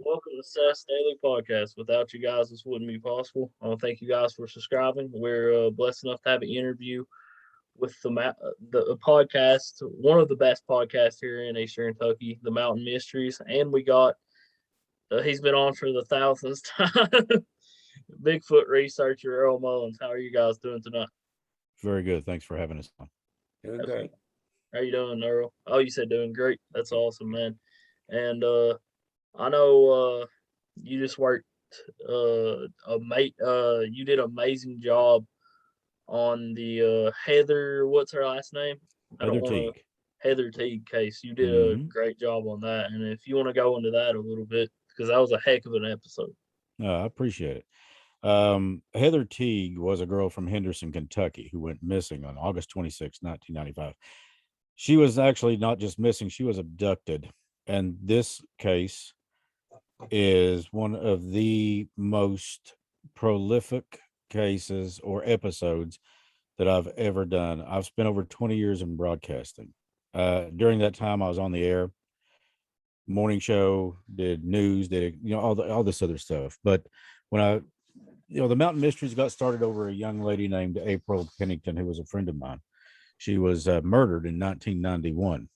welcome to SAS Daily Podcast. Without you guys, this wouldn't be possible. I want to thank you guys for subscribing. We're blessed enough to have an interview with the podcast, one of the best podcasts here in Eastern Kentucky, the Mountain Mysteries, and we got he's been on for the thousandth time, Bigfoot researcher Earl Mullins. How are you guys doing tonight? Very good. Thanks for having us on. Doing great. How you doing, Earl? Oh, you said doing great. That's awesome, man. And I know you just worked you did an amazing job on the Heather, what's her last name? I Heather don't want to Teague. Heather Teague case. You did a Mhm. great job on that. And if you want to go into that a little bit, because that was a heck of an episode. I appreciate it. Heather Teague was a girl from Henderson, Kentucky, who went missing on August 26, 1995. She was actually not just missing, she was abducted. And this case is one of the most prolific cases or episodes that I've ever done. I've spent over 20 years in broadcasting. During that time, I was on the air, morning show, did news, did all this other stuff. But when the Mountain Mysteries got started over a young lady named April Pennington, who was a friend of mine. She was murdered in 1991.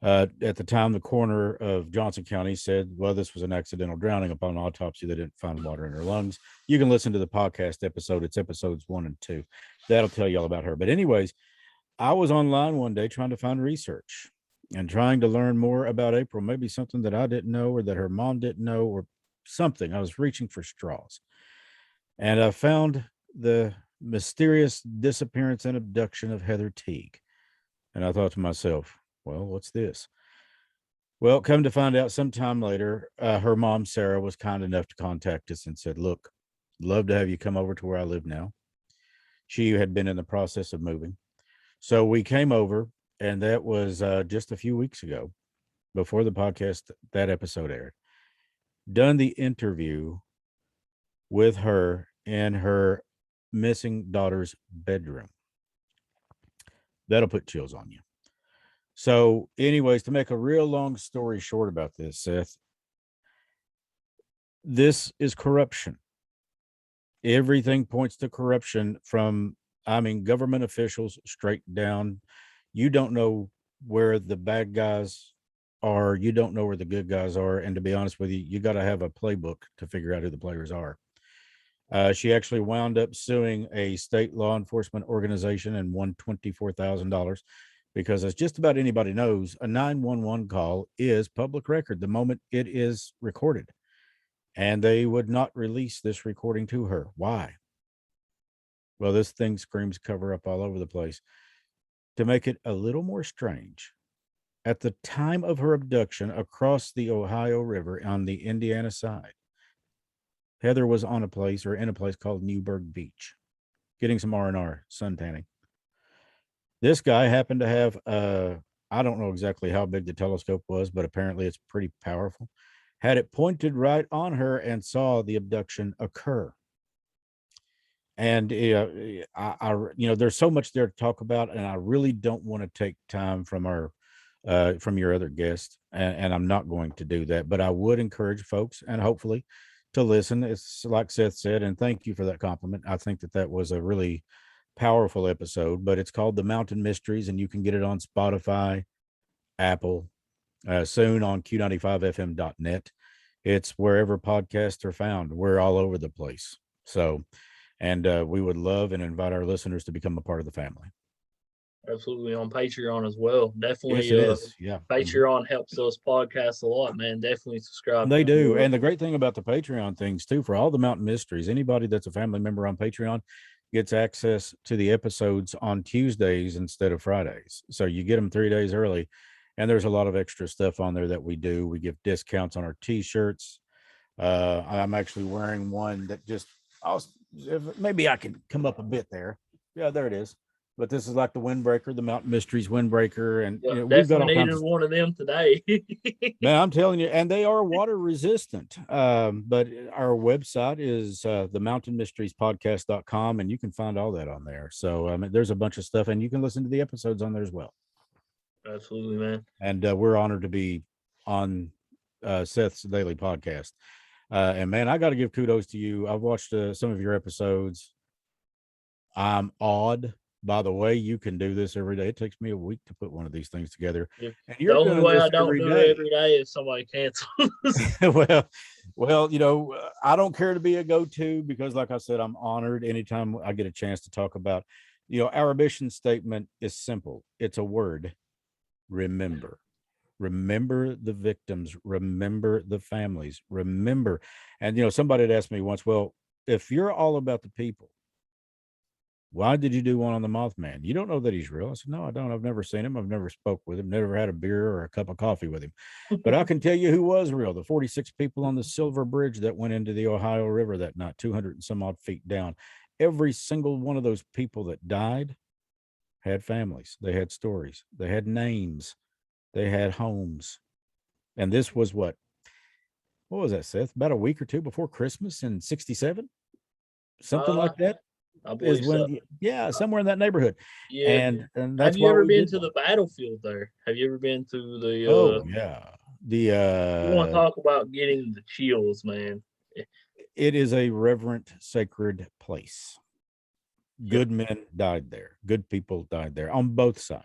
At the time, the coroner of Johnson County said, well, this was an accidental drowning. Upon autopsy, they didn't find water in her lungs. You can listen to the podcast episode. It's episodes 1 and 2. That'll tell you all about her. But anyways, I was online one day trying to find research and trying to learn more about April, maybe something that I didn't know or that her mom didn't know or something. I was reaching for straws. And I found the mysterious disappearance and abduction of Heather Teague. And I thought to myself, well, what's this? Well, come to find out sometime later, her mom, Sarah, was kind enough to contact us and said, look, love to have you come over to where I live now. She had been in the process of moving. So we came over, and that was just a few weeks ago before the podcast, that episode aired. Done the interview with her in her missing daughter's bedroom. That'll put chills on you. So, anyways, to make a real long story short about this, Seth, this is corruption. Everything points to corruption from, government officials straight down. You don't know where the bad guys are. You don't know where the good guys are. And to be honest with you, you got to have a playbook to figure out who the players are. She actually wound up suing a state law enforcement organization and won $24,000 because, as just about anybody knows, a 911 call is public record the moment it is recorded. And they would not release this recording to her. Why? Well, this thing screams cover up all over the place. To make it a little more strange, at the time of her abduction across the Ohio River on the Indiana side, Heather was in a place called Newburgh Beach, getting some R&R sun tanning. This guy happened to have, I don't know exactly how big the telescope was, but apparently it's pretty powerful. Had it pointed right on her and saw the abduction occur. And there's so much there to talk about, and I really don't want to take time from from your other guest, and I'm not going to do that. But I would encourage folks, and hopefully, to listen. It's like Seth said, and thank you for that compliment. I think that was a really powerful episode. But it's called The Mountain Mysteries, and you can get it on Spotify, Apple, soon on Q95fm.net. It's wherever podcasts are found. We're all over the place. So. And we would love and invite our listeners to become a part of the family. Absolutely, on Patreon as well. Definitely, Yes, it is. Yeah. Patreon helps us podcast a lot, man. Definitely subscribe. They do. And the great thing about the Patreon things, too, for all the Mountain Mysteries, anybody that's a family member on Patreon gets access to the episodes on Tuesdays instead of Fridays. So you get them 3 days early. And there's a lot of extra stuff on there that we do. We give discounts on our T-shirts. I'm actually wearing one that maybe I can come up a bit there. Yeah, there it is. But this is like the windbreaker, the Mountain Mysteries windbreaker, and we've got all kinds of one of them today. Man, I'm telling you, and they are water resistant. But our website is themountainmysteriespodcast.com, and you can find all that on there. So there's a bunch of stuff, and you can listen to the episodes on there as well. Absolutely, man. And we're honored to be on Seth's daily podcast. And man, I got to give kudos to you. I've watched some of your episodes. I'm awed by the way you can do this every day. It takes me a week to put one of these things together, If and the you're only doing way I this don't every do it day. every day is somebody cancels. well, I don't care to be a go-to because, like I said, I'm honored anytime I get a chance to talk about. Our mission statement is simple. It's a word: remember. Remember the victims. Remember the families. Remember, and somebody had asked me once, well, if you're all about the people, why did you do one on the Mothman? You don't know that he's real. I said, no, I don't. I've never seen him. I've never spoke with him, never had a beer or a cup of coffee with him. But I can tell you who was real. The 46 people on the Silver Bridge that went into the Ohio River that night, 200 and some odd feet down. Every single one of those people that died had families. They had stories. They had names. They had homes. And this was what was that, Seth? About a week or two before Christmas in 67? Something uh, like that. I Is believe so. when, yeah, somewhere in that neighborhood. Yeah. And Have that's you why ever we been did to one. the battlefield there? Have you ever been to the Oh yeah. The you want to talk about getting the chills, man. it is a reverent, sacred place. Yeah. Good men died there. Good people died there on both sides.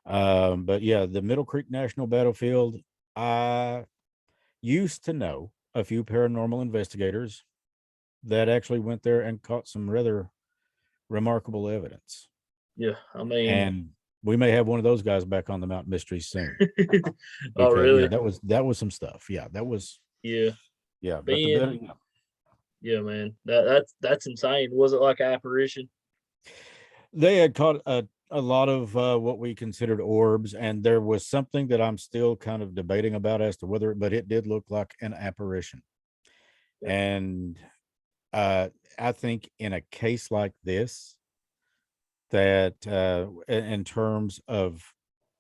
But yeah, the Middle Creek National Battlefield, I used to know a few paranormal investigators that actually went there and caught some rather remarkable evidence. Yeah. I mean, And we may have one of those guys back on the Mountain Mysteries soon. oh Because yeah, really? that was some stuff. Yeah, that was Yeah. yeah. But the better, Being yeah, man. That's insane. Was it like apparition? they had caught a lot of what we considered orbs, and there was something that I'm still kind of debating about as to whether, but it did look like an apparition. Yeah. And I think in a case like this, that in terms of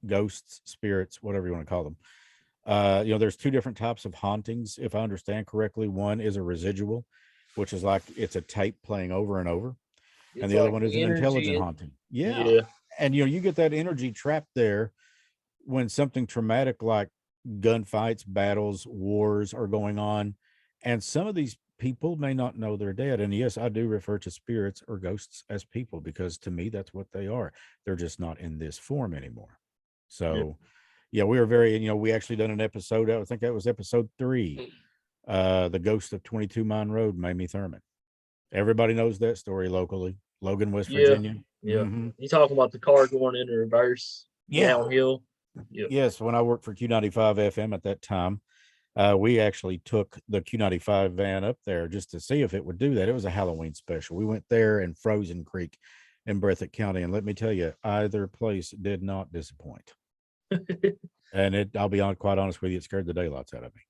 ghosts, spirits, whatever you want to call them, there's two different types of hauntings, if I understand correctly. One is a residual, which is like it's a tape playing over and over, and It's the other like one is the an intelligent energy. haunting. Yeah, Yeah. and you get that energy trapped there when something traumatic like gunfights, battles, wars are going on, and some of these people may not know they're dead. And yes, I do refer to spirits or ghosts as people because to me that's what they are. They're just not in this form anymore. Yeah. So yeah, we were very, we actually done an episode, I think that was episode 3, the ghost of 22 Mine Road, Mamie Thurman. Everybody knows that story locally. Logan, West Yeah. Virginia. Yeah. Hmm. You talking about the car going in reverse Yeah. downhill? Yep. Yes. When I worked for Q95 FM at that time, we actually took the Q95 van up there just to see if it would do that. It was a Halloween special. We went there in Frozen Creek in Breathitt County. And let me tell you, either place did not disappoint. And I'll be quite honest with you, it scared the daylights out of me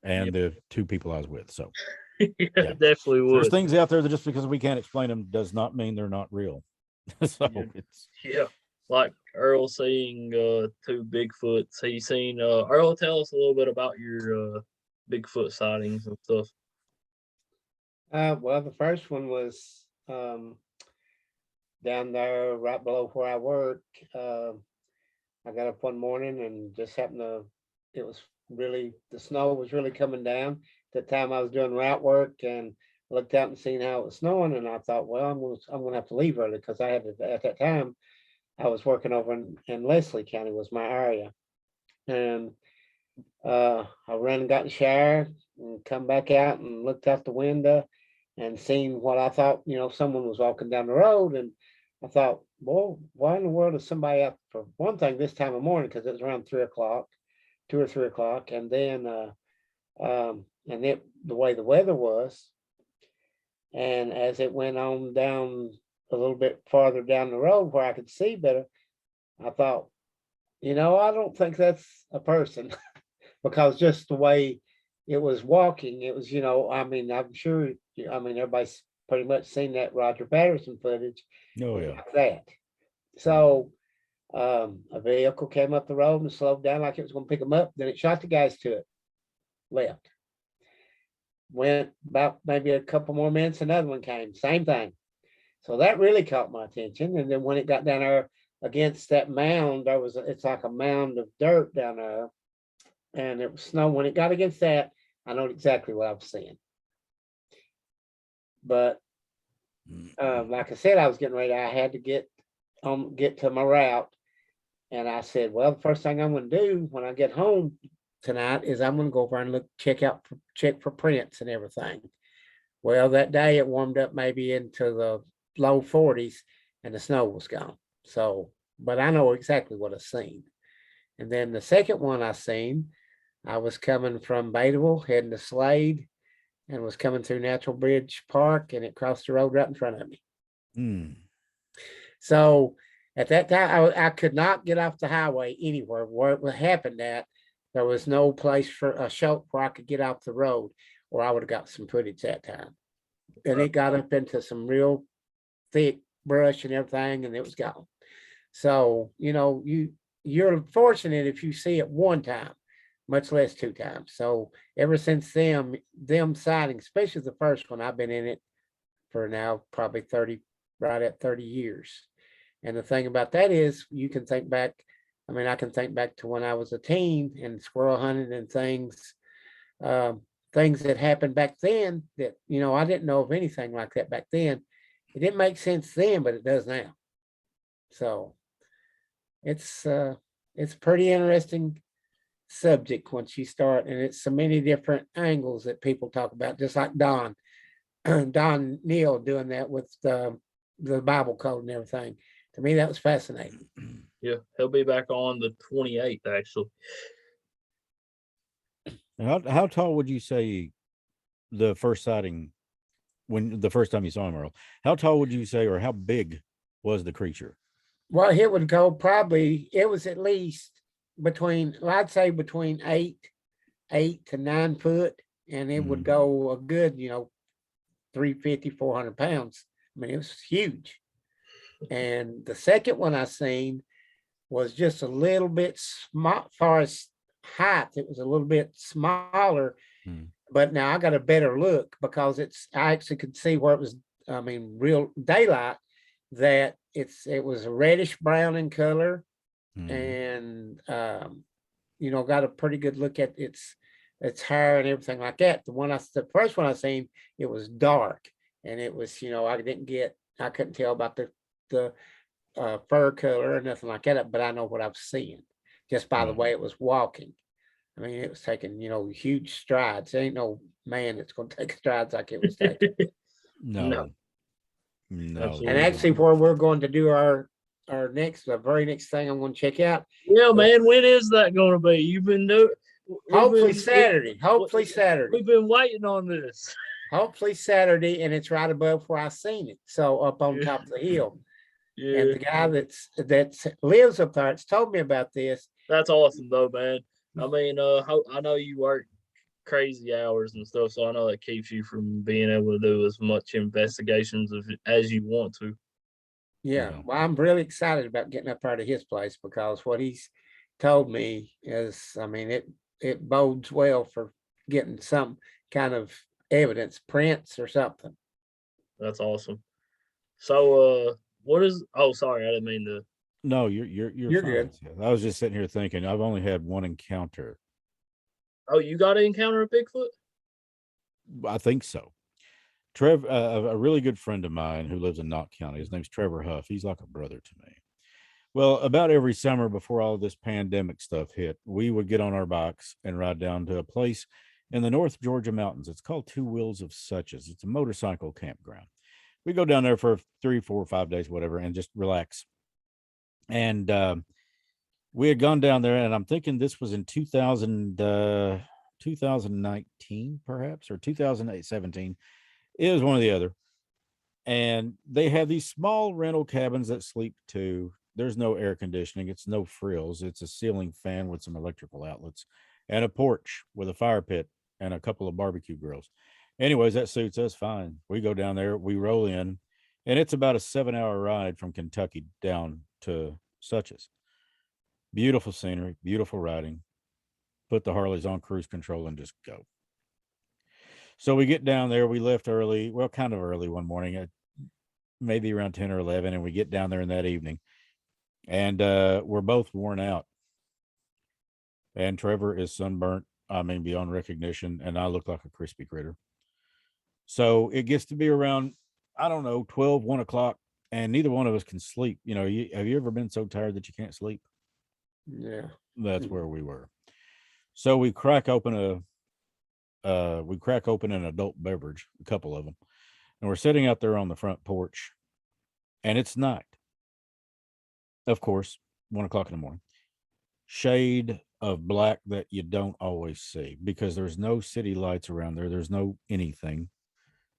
Yeah. and the two people I was with. So Yeah, yeah, definitely there's would. things out there that just because we can't explain them does not mean they're not real. Yeah. So it's Yeah. Like Earl seeing two Bigfoots. He's seen Earl, tell us a little bit about your Bigfoot sightings and stuff. Well, the first one was down there right below where I work. I got up one morning and just happened to, it was really, the snow was really coming down. At the time I was doing route work and looked out and seen how it was snowing. And I thought, well, I'm gonna have to leave early because I had to, at that time, I was working over in Leslie County was my area. And I ran and got in the shower and come back out and looked out the window and seen what I thought, someone was walking down the road. And I thought, well, why in the world is somebody out for one thing this time of morning? Because it was around 3 o'clock, 2 or 3 o'clock. And then, the way the weather was. And as it went on down a little bit farther down the road where I could see better, I thought, I don't think that's a person. Because just the way it was walking, it was, I'm sure, everybody's pretty much seen that Roger Patterson footage. oh It was yeah. like that. So a vehicle came up the road and slowed down like it was going to pick them up. Then it shot the guys to it, left. Went about maybe a couple more minutes, another one came, same thing. So that really caught my attention. And then when it got down there against that mound, it's like a mound of dirt down there. and it was snow. When it got against that, I know exactly what I was seeing. But like I said, I was getting ready. I had to get to my route, and I said, well, the first thing I'm going to do when I get home tonight is I'm going to go over and check for prints and everything. Well, that day it warmed up maybe into the low 40s, and the snow was gone. So, but I know exactly what I seen. And then the second one I seen, I was coming from Bataville, heading to Slade, and was coming through Natural Bridge Park, and it crossed the road right in front of me. So at that time, I could not get off the highway anywhere. Where it happened at, there was no place for a shelter where I could get off the road, or I would have got some footage that time. And it got up into some real thick brush and everything, and it was gone. So, you're fortunate if you see it one time, much less two times. So ever since them sightings, especially the first one, I've been in it for now probably 30, right at 30 years. And the thing about that is you can think back. I mean, I can think back to when I was a teen and squirrel hunting and things that happened back then that, I didn't know of anything like that back then. It didn't make sense then, but it does now. So it's pretty interesting subject once you start, and it's so many different angles that people talk about, just like Don Neal doing that with the Bible code and everything. To me, that was fascinating. Yeah, he'll be back on the 28th, actually. How tall would you say the first sighting, when the first time you saw him, Earl, how tall would you say, or how big was the creature? Well, it would go probably, it was at least I'd say between 8 to 9 foot, and it would go a good, 350, 400 pounds. I mean, it was huge. And the second one I seen was just a little bit small, as far as height, it was a little bit smaller. But now I got a better look because I actually could see where it was, real daylight, that it was a reddish brown in color, and got a pretty good look at its hair and everything like that. The first one I seen, it was dark, and it was, I couldn't tell about the fur color or nothing like that, but I know what I was seeing just by the way it was walking. I mean, it was taking, huge strides. There ain't no man that's going to take strides like it was taking. No. And actually, where we're going to do our the very next thing I'm going to check out. Yeah, man. When is that going to be? You've been doing. Hopefully Saturday. Hopefully Saturday. We've been waiting on this. Hopefully Saturday, and it's right above where I seen it. So up on top of the hill. Yeah. And the guy that lives up there, it's told me about this. That's awesome, though, man. I mean, I know you work crazy hours and stuff, so I know that keeps you from being able to do as much investigations as you want to. Yeah, well, I'm really excited about getting up there to his place, because what he's told me is, I mean, it bodes well for getting some kind of evidence, prints or something. That's awesome. So, what is? Oh, sorry, I didn't mean to. No, you're good. I was just sitting here thinking, I've only had one encounter. Oh, you got to encounter a Bigfoot? I think so. Trevor, a really good friend of mine who lives in Knott County, his name's Trevor Huff. He's like a brother to me. Well, about every summer before all this pandemic stuff hit, we would get on our bikes and ride down to a place in the North Georgia mountains. It's called Two Wheels of Suches. It's a motorcycle campground. We go down there for 3, 4, 5 days, whatever, and just relax. And we had gone down there, and I'm thinking this was in 2019, perhaps, or 2017. It was one or the other. And they have these small rental cabins that sleep two. There's no air conditioning. It's no frills. It's a ceiling fan with some electrical outlets and a porch with a fire pit and a couple of barbecue grills. Anyways, that suits us fine. We go down there, we roll in, and it's about a 7-hour ride from Kentucky down to Suches. Beautiful scenery, beautiful riding. Put the Harleys on cruise control and just go. So we get down there. We left early, well, kind of early one morning, maybe around 10 or 11, and we get down there in that evening. And we're both worn out. And Trevor is sunburnt, I mean, beyond recognition, and I look like a crispy critter. So it gets to be around, I don't know, 12, 1 o'clock, and neither one of us can sleep. Have you ever been so tired that you can't sleep? Yeah. That's where we were. So we crack open an adult beverage, a couple of them, and we're sitting out there on the front porch, and it's night. Of course, 1 o'clock in the morning. Shade of black that you don't always see because there's no city lights around there. There's no anything.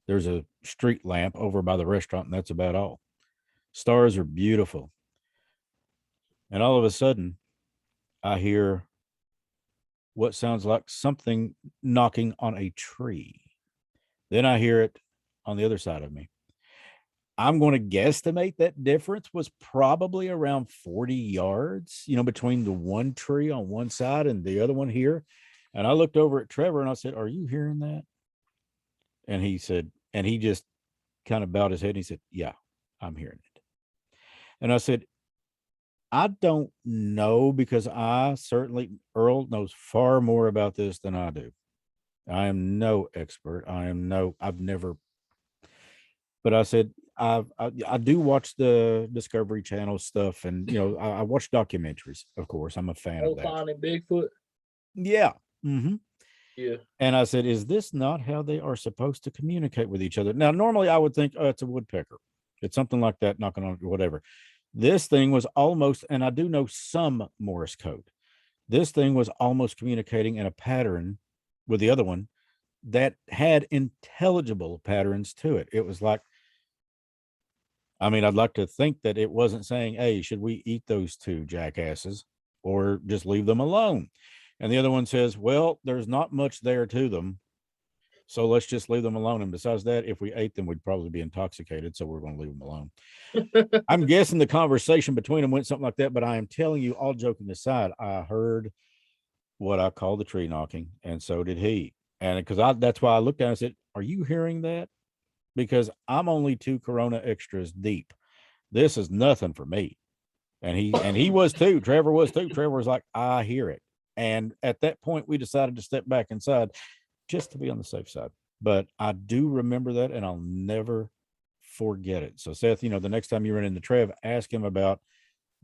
There's a street lamp over by the restaurant, and that's about all. Stars are beautiful. And all of a sudden, I hear what sounds like something knocking on a tree. Then I hear it on the other side of me. I'm going to guesstimate that difference was probably around 40 yards, between the one tree on one side and the other one here. And I looked over at Trevor and I said, "Are you hearing that?" And he just kind of bowed his head and he said, "Yeah, I'm hearing it." And I said, "I don't know because Earl knows far more about this than I do. I am no expert. I've never, but I said, I do watch the Discovery Channel stuff, and I watch documentaries. Of course, I'm a fan of that. Finding Bigfoot. Yeah. Mm-hmm. Yeah. And I said, is this not how they are supposed to communicate with each other? Now, normally I would think, oh, it's a woodpecker. It's something like that, knocking on whatever. This thing was almost, and I do know some Morse code. This thing was almost communicating in a pattern with the other one that had intelligible patterns to it. It was like, I'd like to think that it wasn't saying, "Hey, should we eat those two jackasses or just leave them alone?" And the other one says, "Well, there's not much there to them, so let's just leave them alone. And besides that, if we ate them, we'd probably be intoxicated, so we're going to leave them alone." I'm guessing the conversation between them went something like that, but I am telling you, all joking aside, I heard what I call the tree knocking, and so did he. And that's why I looked down and said, "Are you hearing that?" Because I'm only 2 Corona extras deep. This is nothing for me. And he was too. Trevor was too. Trevor was like, "I hear it." And at that point, we decided to step back inside just to be on the safe side. But I do remember that, and I'll never forget it. So, Seth, the next time you run into Trev, ask him about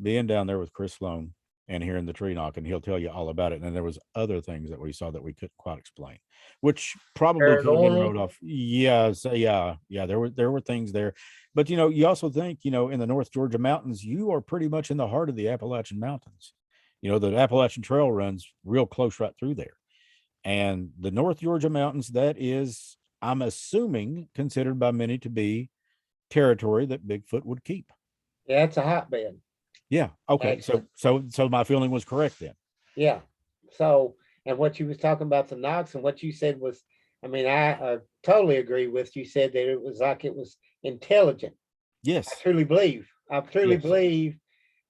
being down there with Chris Slone and hearing the tree knock, and he'll tell you all about it. And then there was other things that we saw that we couldn't quite explain, which probably could have been wrote off. Yeah, so yeah. There were things there, but you also think in the North Georgia mountains, you are pretty much in the heart of the Appalachian Mountains. The Appalachian Trail runs real close right through there, and the North Georgia mountains, that is, I'm assuming, considered by many to be territory that Bigfoot would keep. Yeah, it's a hotbed. Yeah. Okay. Excellent. So my feeling was correct then. Yeah. So, and what you was talking about the knocks and what you said was, I totally agree with you. Said that it was like it was intelligent. Yes. I truly believe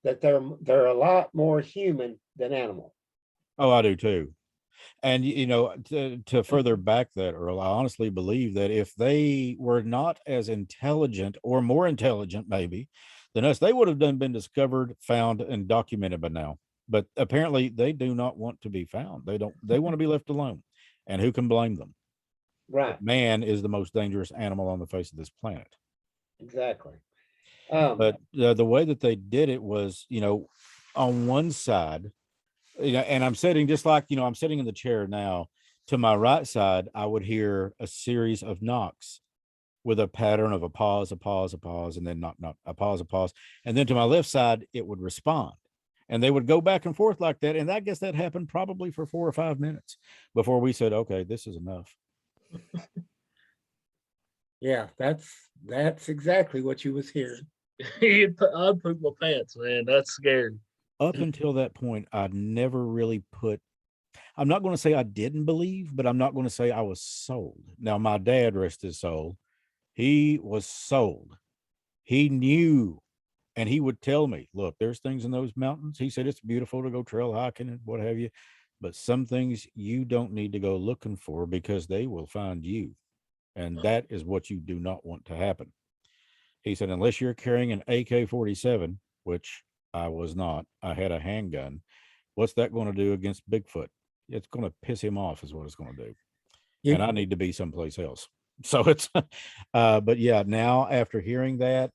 that they're a lot more human than animal. Oh, I do too. And to further back that, Earl, I honestly believe that if they were not as intelligent or more intelligent, maybe, than us, they would have been discovered, found, and documented by now. But apparently, they do not want to be found. They don't. They want to be left alone. And who can blame them? Right. Man is the most dangerous animal on the face of this planet. Exactly. But the way that they did it was, on one side, and I'm sitting just like, I'm sitting in the chair now. To my right side, I would hear a series of knocks with a pattern of a pause, and then knock, knock, a pause. And then to my left side, it would respond. And they would go back and forth like that. And I guess that happened probably for 4 or 5 minutes before we said, "Okay, this is enough." Yeah, that's exactly what you was hearing. I'd poop my pants, man. That's scary. Up until that point, I'd never really I'm not going to say I didn't believe, but I'm not going to say I was sold. Now, my dad, rest his soul, he was sold. He knew, and he would tell me, "Look, there's things in those mountains." He said, "It's beautiful to go trail hiking and what have you, but some things you don't need to go looking for because they will find you. And that is what you do not want to happen." He said, "Unless you're carrying an AK-47, which I was not, I had a handgun, What's that going to do against Bigfoot? It's going to piss him off, is what it's going to do. You- And I need to be someplace else. So it's, but yeah, now after hearing that,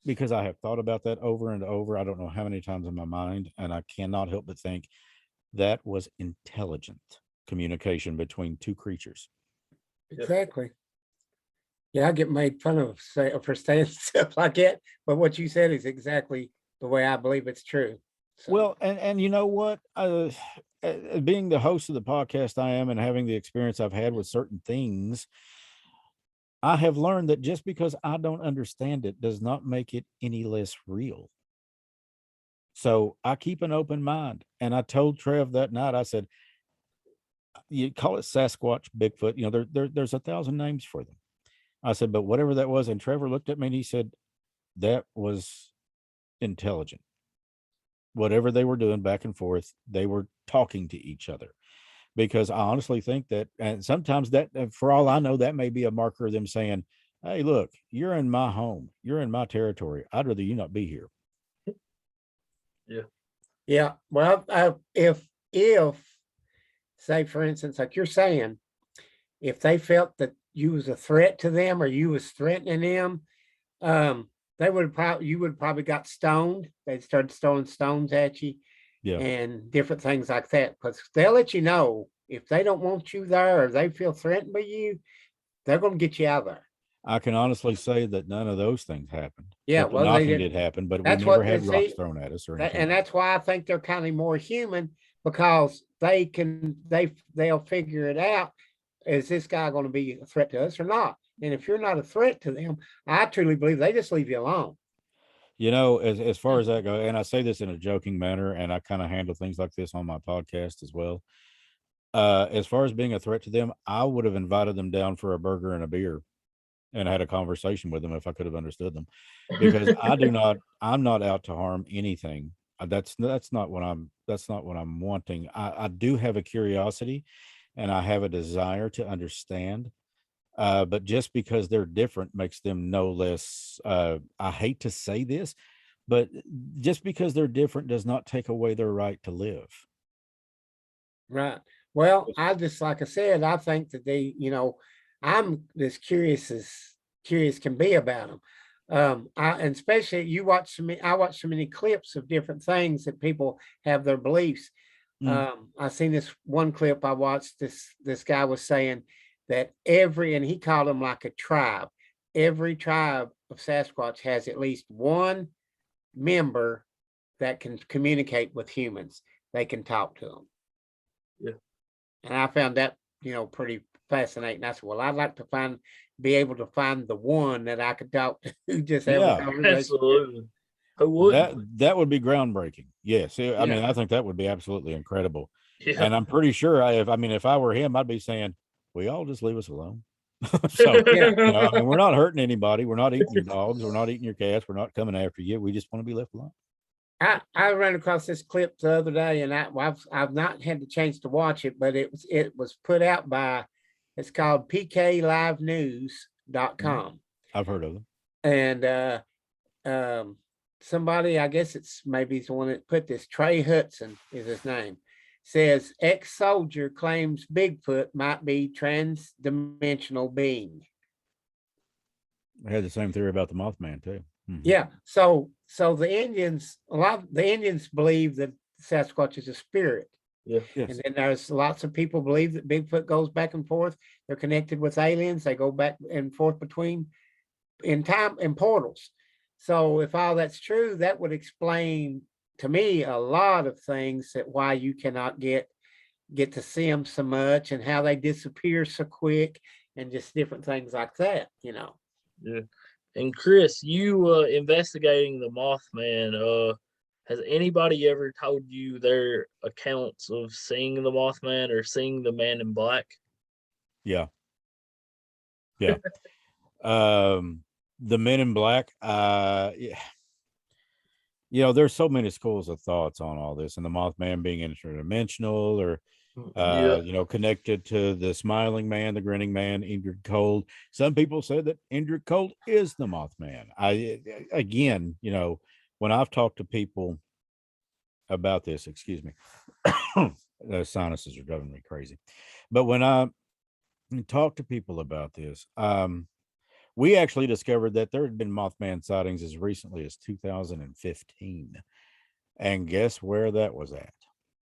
because I have thought about that over and over, I don't know how many times in my mind, and I cannot help but think that was intelligent communication between two creatures. Exactly. Yeah, I get made fun of for saying stuff like that, but what you said is exactly the way I believe it's true. So, Well, and you know what? Being the host of the podcast I am and having the experience I've had with certain things, I have learned that just because I don't understand it does not make it any less real. So I keep an open mind. And I told Trev that night, I said, you call it Sasquatch, Bigfoot, you know, there's 1,000 names for them. I said, but whatever that was, and Trevor looked at me and he said, that was intelligent. Whatever they were doing back and forth, they were talking to each other. Because I honestly think that, and sometimes that, for all I know, that may be a marker of them saying, hey, look, you're in my home, you're in my territory. I'd rather you not be here. Yeah. yeah. Well, if say for instance, like you're saying, if they felt that you was a threat to them or you was threatening them, they would probably you would probably got stoned. They'd started throwing stones at you Yeah. and different things like that. Because they'll let you know if they don't want you there or they feel threatened by you, they're going to get you out of there. I can honestly say that none of those things happened. Yeah, But the well, they knocking didn't. did happen, but we That's never what had they rocks see, thrown at us or anything. and that's why I think they're kind of more human because they'll figure it out. Is this guy going to be a threat to us or not? And if you're not a threat to them, I truly believe they just leave you alone. You know, as far as that goes, and I say this in a joking manner, and I kind of handle things like this on my podcast as well. As far as being a threat to them, I would have invited them down for a burger and a beer and had a conversation with them if I could have understood them. Because I'm not out to harm anything. That's not what I'm wanting. I do have a curiosity and I have a desire to understand. But just because they're different makes them no less, I hate to say this, but just because they're different does not take away their right to live. Right. Well, I just like I said, I think that I'm as curious can be about them. And especially I watch so many clips of different things that people have their beliefs. I seen this one clip I watched. This guy was saying that and he called them like a tribe. Every tribe of Sasquatch has at least one member that can communicate with humans. They can talk to them. Yeah. And I found that, pretty fascinating. I said, well, I'd like to be able to find the one that I could talk to, just have a conversation. Absolutely. Who wouldn't? That would be groundbreaking. Yes. I mean, Yeah. I think that would be absolutely incredible. Yeah. And I'm pretty sure if I were him, I'd be saying, we all just leave us alone. So, Yeah. I mean, we're not hurting anybody. We're not eating your dogs. We're not eating your cats. We're not coming after you. We just want to be left alone. I ran across this clip the other day, and I've not had the chance to watch it, but it was put out by, it's called PKLiveNews.com. I've heard of them. And somebody, I guess it's maybe the one that put this, Trey Hudson is his name, says ex-soldier claims Bigfoot might be trans-dimensional being. I had the same theory about the Mothman too. Mm-hmm. Yeah. So a lot of the Indians believe that Sasquatch is a spirit. Yeah. Yes. And then there's lots of people believe that Bigfoot goes back and forth. They're connected with aliens. They go back and forth in time and portals. So if all that's true, that would explain to me a lot of things that why you cannot get to see them so much and how they disappear so quick and just different things like that, Yeah. And Chris, you investigating the Mothman, has anybody ever told you their accounts of seeing the Mothman or seeing the Man in Black? Yeah. Yeah. The Men in Black, yeah. There's so many schools of thoughts on all this, and the Mothman being interdimensional or connected to the smiling man, the grinning man, Indrid Cold. Some people said that Indrid Cold is the Mothman. When I've talked to people about this. Excuse me. The sinuses are driving me crazy. But when I talk to people about this, we actually discovered that there had been Mothman sightings as recently as 2015. And guess where that was at?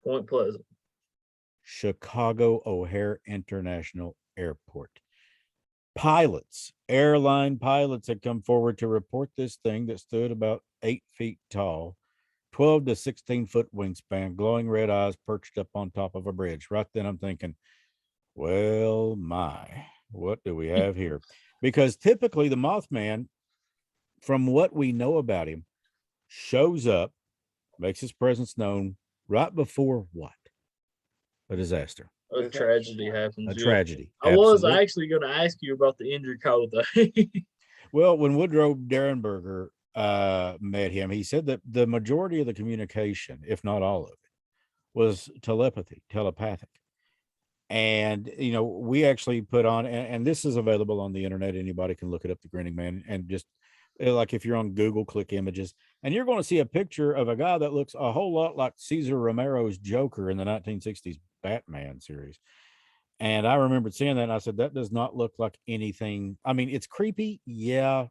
Point Pleasant. Chicago O'Hare International Airport. Pilots, airline pilots had come forward to report this thing that stood about 8 feet tall, 12 to 16 foot wingspan, glowing red eyes perched up on top of a bridge. Right then I'm thinking, well, what do we have here? Because typically the Mothman, from what we know about him, shows up, makes his presence known right before what? A disaster. A tragedy happens. A tragedy. I was Absolutely. actually going to ask you about the injured code though. Well, when Woodrow Derenberger met him, he said that the majority of the communication, if not all of it, was telepathic. And, we actually put on, and this is available on the internet. Anybody can look it up, the Grinning Man, and just like if you're on Google, click images, and you're going to see a picture of a guy that looks a whole lot like Cesar Romero's Joker in the 1960s Batman series. And I remembered seeing that, and I said, that does not look like anything. I mean, it's creepy. Yeah.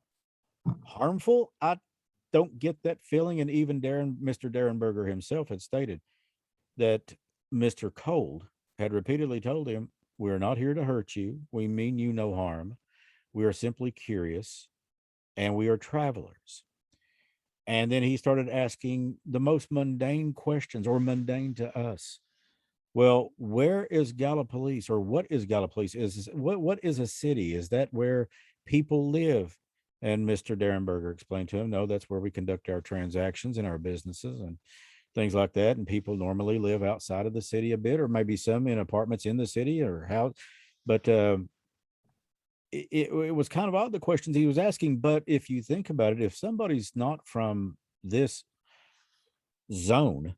Harmful. I don't get that feeling. And even Mr. Derenberger himself had stated that Mr. Cold had repeatedly told him, we're not here to hurt you. We mean you no harm. We are simply curious, and we are travelers. And then he started asking the most mundane questions, or mundane to us. Well, where is Gallipolis, or what is Gallipolis? What is a city? Is that where people live? And Mr. Derenberger explained to him, no, that's where we conduct our transactions and our businesses and things like that. And people normally live outside of the city a bit, or maybe some in apartments in the city or house. But it was kind of odd, the questions he was asking. But if you think about it, if somebody's not from this zone,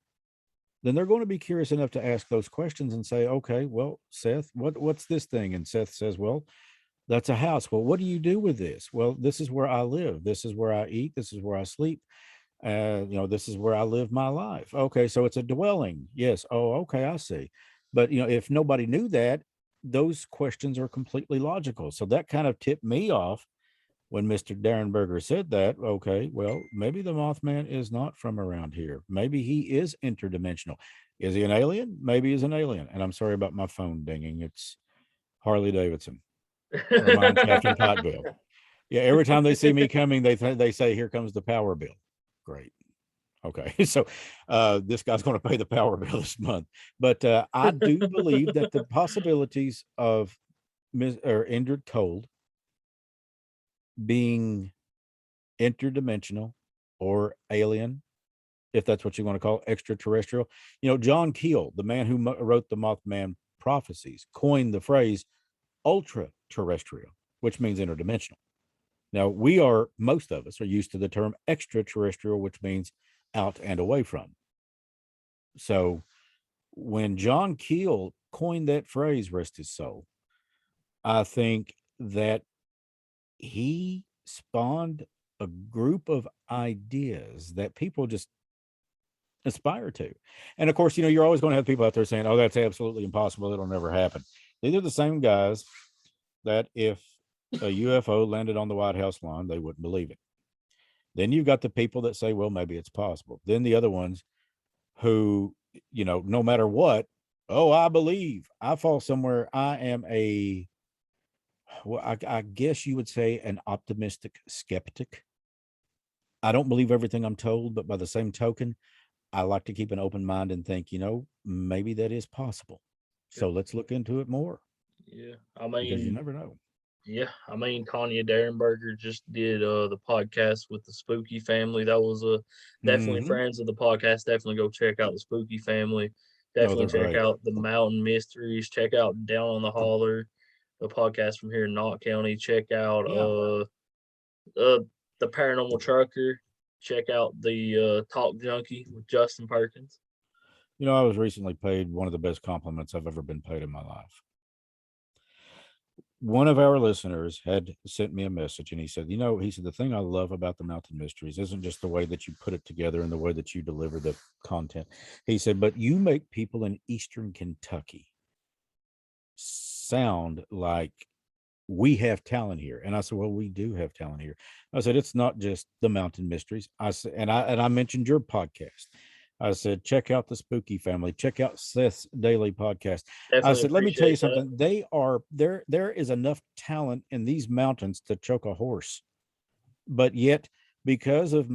then they're going to be curious enough to ask those questions and say, okay, well, Seth, what's this thing? And Seth says, well, that's a house. Well, what do you do with this? Well, this is where I live. This is where I eat. This is where I sleep. This is where I live my life. Okay, so it's a dwelling. Yes. Oh, okay, I see. But, if nobody knew that, those questions are completely logical. So that kind of tipped me off when Mr. Derenberger said that. Okay, well, maybe the Mothman is not from around here. Maybe he is interdimensional. Is he an alien? Maybe he's an alien. And I'm sorry about my phone dinging. It's Harley Davidson. Reminds Captain Potbill. Yeah, every time they see me coming, they say, here comes the power bill. Great. Okay, so this guy's going to pay the power bill this month. But I do believe that the possibilities of Indrid Cold being interdimensional or alien, if that's what you want to call it, extraterrestrial. John Keel, the man who wrote the Mothman prophecies, coined the phrase ultra terrestrial, which means interdimensional. Now, most of us are used to the term extraterrestrial, which means out and away from. So when John Keel coined that phrase, rest his soul, I think that he spawned a group of ideas that people just aspire to. And of course, you're always going to have people out there saying, oh, that's absolutely impossible. It'll never happen. These are the same guys that if a UFO landed on the White House lawn, they wouldn't believe it. Then you've got the people that say, well, maybe it's possible. Then the other ones who, no matter what, oh, I believe. I fall somewhere. I am I guess you would say an optimistic skeptic. I don't believe everything I'm told, but by the same token, I like to keep an open mind and think, maybe that is possible. So let's look into it more. Yeah, because you never know. Yeah, Tanya Derenberger just did the podcast with the Spooky Family. That was definitely friends of the podcast. Definitely go check out the Spooky Family. Definitely check out the Mountain Mysteries. Check out Down on the Holler, the podcast from here in Knott County. Check out the Paranormal Trucker. Check out the Talk Junkie with Justin Perkins. I was recently paid one of the best compliments I've ever been paid in my life. one of our listeners had sent me a message, and he said, the thing I love about the Mountain Mysteries isn't just the way that you put it together and the way that you deliver the content. He said, but you make people in Eastern Kentucky sound like we have talent here. And I said, well, we do have talent here. I said, it's not just the Mountain Mysteries. I said, and I mentioned your podcast. I said, check out the Spooky Family, check out Seth's daily podcast. Definitely I said, let me tell you appreciate that. something. They are there is enough talent in these mountains to choke a horse. But yet, because of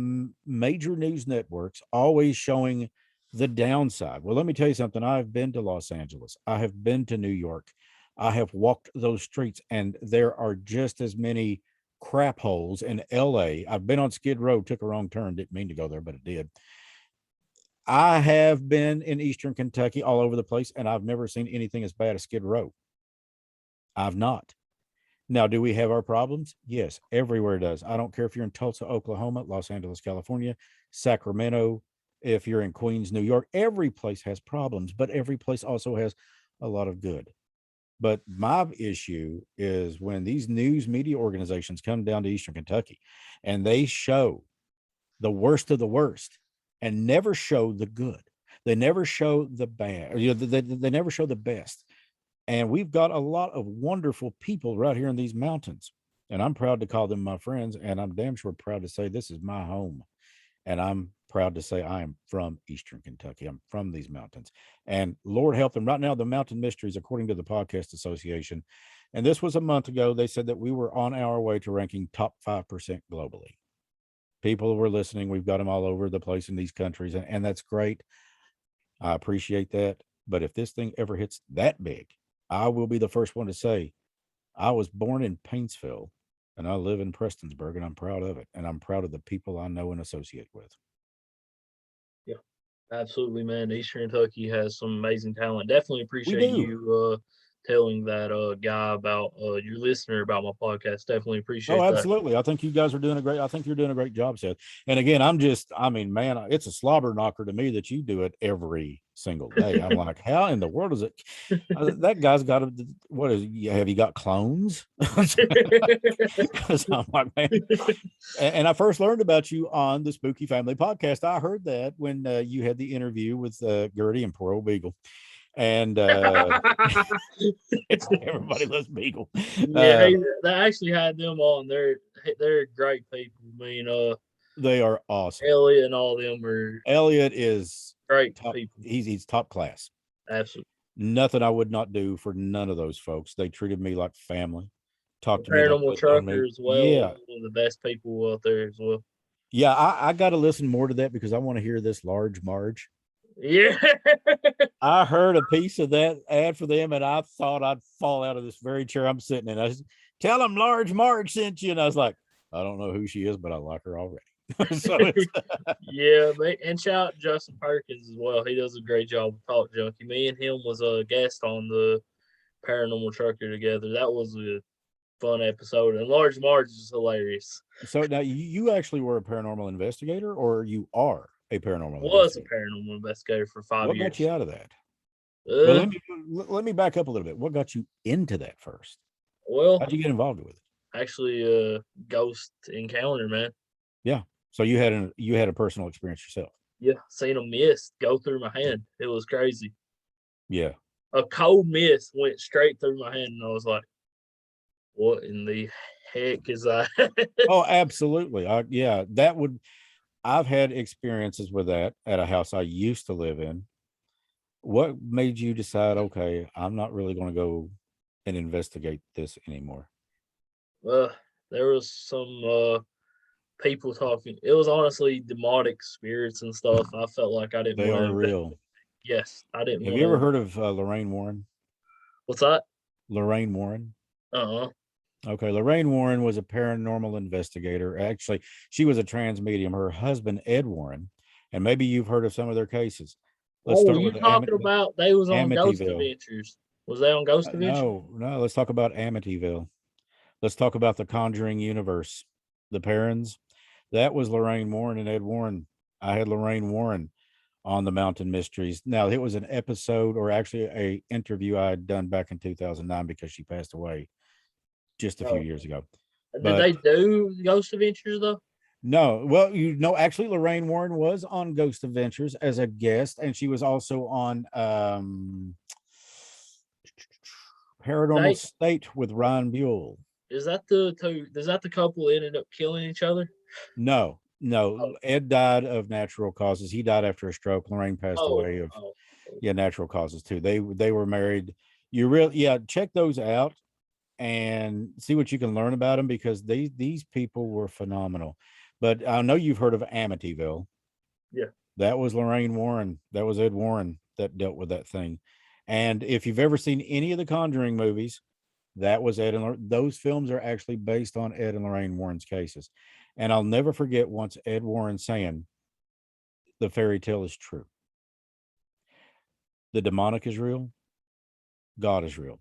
major news networks always showing the downside. Well, let me tell you something. I've been to Los Angeles. I have been to New York. I have walked those streets, and there are just as many crap holes in LA. I've been on Skid Row, took a wrong turn, didn't mean to go there, but it did. I have been in Eastern Kentucky all over the place, and I've never seen anything as bad as Skid Row. I've not. Now, do we have our problems? Yes, everywhere does. I don't care if you're in Tulsa, Oklahoma, Los Angeles, California, Sacramento, if you're in Queens, New York, every place has problems, but every place also has a lot of good. But my issue is when these news media organizations come down to Eastern Kentucky and they show the worst of the worst and never show the good. They never show the bad, or they never show the best. And we've got a lot of wonderful people right here in these mountains. And I'm proud to call them my friends. And I'm damn sure proud to say this is my home. And I'm proud to say I am from Eastern Kentucky. I'm from these mountains. And Lord help them. Right now, the Mountain Mysteries, according to the Podcast Association, and this was a month ago, they said that we were on our way to ranking top 5% globally. People were listening. We've got them all over the place in these countries. And that's great. I appreciate that. But if this thing ever hits that big, I will be the first one to say, I was born in Paintsville and I live in Prestonsburg, and I'm proud of it. And I'm proud of the people I know and associate with. Yeah, absolutely, man. Eastern Kentucky has some amazing talent. Definitely We appreciate do. you telling that guy about your listener about my podcast. Definitely Oh, appreciate that. absolutely. I think you guys are doing a great, I think you're doing a great job, Seth. And again, man, it's a slobber knocker to me that you do it every single day. I'm like, how in the world is it? That guy's got what is, have you got clones? Because I'm like, man. And I first learned about you on the Spooky Family podcast. I heard that when you had the interview with Gertie and Poor Old Beagle. And everybody loves Beagle. Yeah, they actually had them on. They're great people. I mean, They are awesome. Elliot and all them are Elliot is great top, people. he's top class. Absolutely. Nothing I would not do for none of those folks. They treated me like family. Talked to me like Paranormal they know me. Trucker as well. Yeah. One of the best people out there as well. Yeah, I got to listen more to that because I want to hear this Large Marge. Yeah. I heard a piece of that ad for them, and I thought I'd fall out of this very chair I'm sitting in. I said, tell them Large Marge sent you. And I was like, I don't know who she is, but I like her already. So yeah, and shout out Justin Perkins as well. He does a great job with Talk Junkie. Me and him was a guest on the Paranormal Trucker together. That was a fun episode, and Large Marge is hilarious. So now you actually were a paranormal investigator, or you are a paranormal Was a investigator? paranormal investigator for 5 What years. got you out of that? Well, Uh, let me back up a little bit. What got you into that first? well, How'd you get involved with it? actually, ghost encounter, man. Yeah. So you had a personal experience yourself. Yeah, seen a mist go through my hand. It was crazy. Yeah. A cold mist went straight through my hand, and I was like, "What in the heck is that?" Oh, absolutely. I've had experiences with that at a house I used to live in. What made you decide, okay, I'm not really going to go and investigate this anymore? There was some people talking. It was honestly demonic spirits and stuff. I felt like I didn't They want are to. real. Yes, I didn't Have want you ever to. heard of Lorraine Warren? What's that? Lorraine Warren? Uh-huh. Okay, Lorraine Warren was a paranormal investigator. Actually, she was a trans medium. Her husband, Ed Warren, and maybe you've heard of some of their cases. Let's Oh, start you with talking about they was on Ghost Amityville. Adventures? Was they on Ghost Adventures? No, let's talk about Amityville. Let's talk about the Conjuring universe. The Perrons. That was Lorraine Warren and Ed Warren. I had Lorraine Warren on the Mountain Mysteries. Now, it was an episode, or actually a interview I had done back in 2009 because she passed away just a few years ago. Did But they do Ghost Adventures though? no, well, actually, Lorraine Warren was on Ghost Adventures as a guest, and she was also on Paranormal They State with Ryan Buell. is that the two? Is that the couple that ended up killing each other? No, Oh, Ed died of natural causes. He died after a stroke. Lorraine passed oh, away of oh. natural causes too. They were married. Check those out and see what you can learn about them, because these people were phenomenal. But I know you've heard of Amityville. Yeah. That was Lorraine Warren. That was Ed Warren that dealt with that thing. And if you've ever seen any of the Conjuring movies, that was Ed and those films are actually based on Ed and Lorraine Warren's cases. And I'll never forget once Ed Warren saying, the fairy tale is true. The demonic is real. God is real.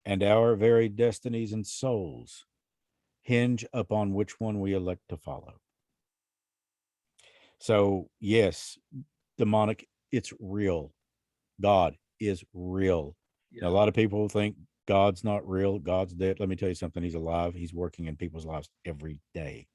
And our very destinies and souls hinge upon which one we elect to follow. So, yes, demonic, it's real. God is real. Yeah. Now, a lot of people think God's not real. God's dead. Let me tell you something. He's alive. He's working in people's lives every day.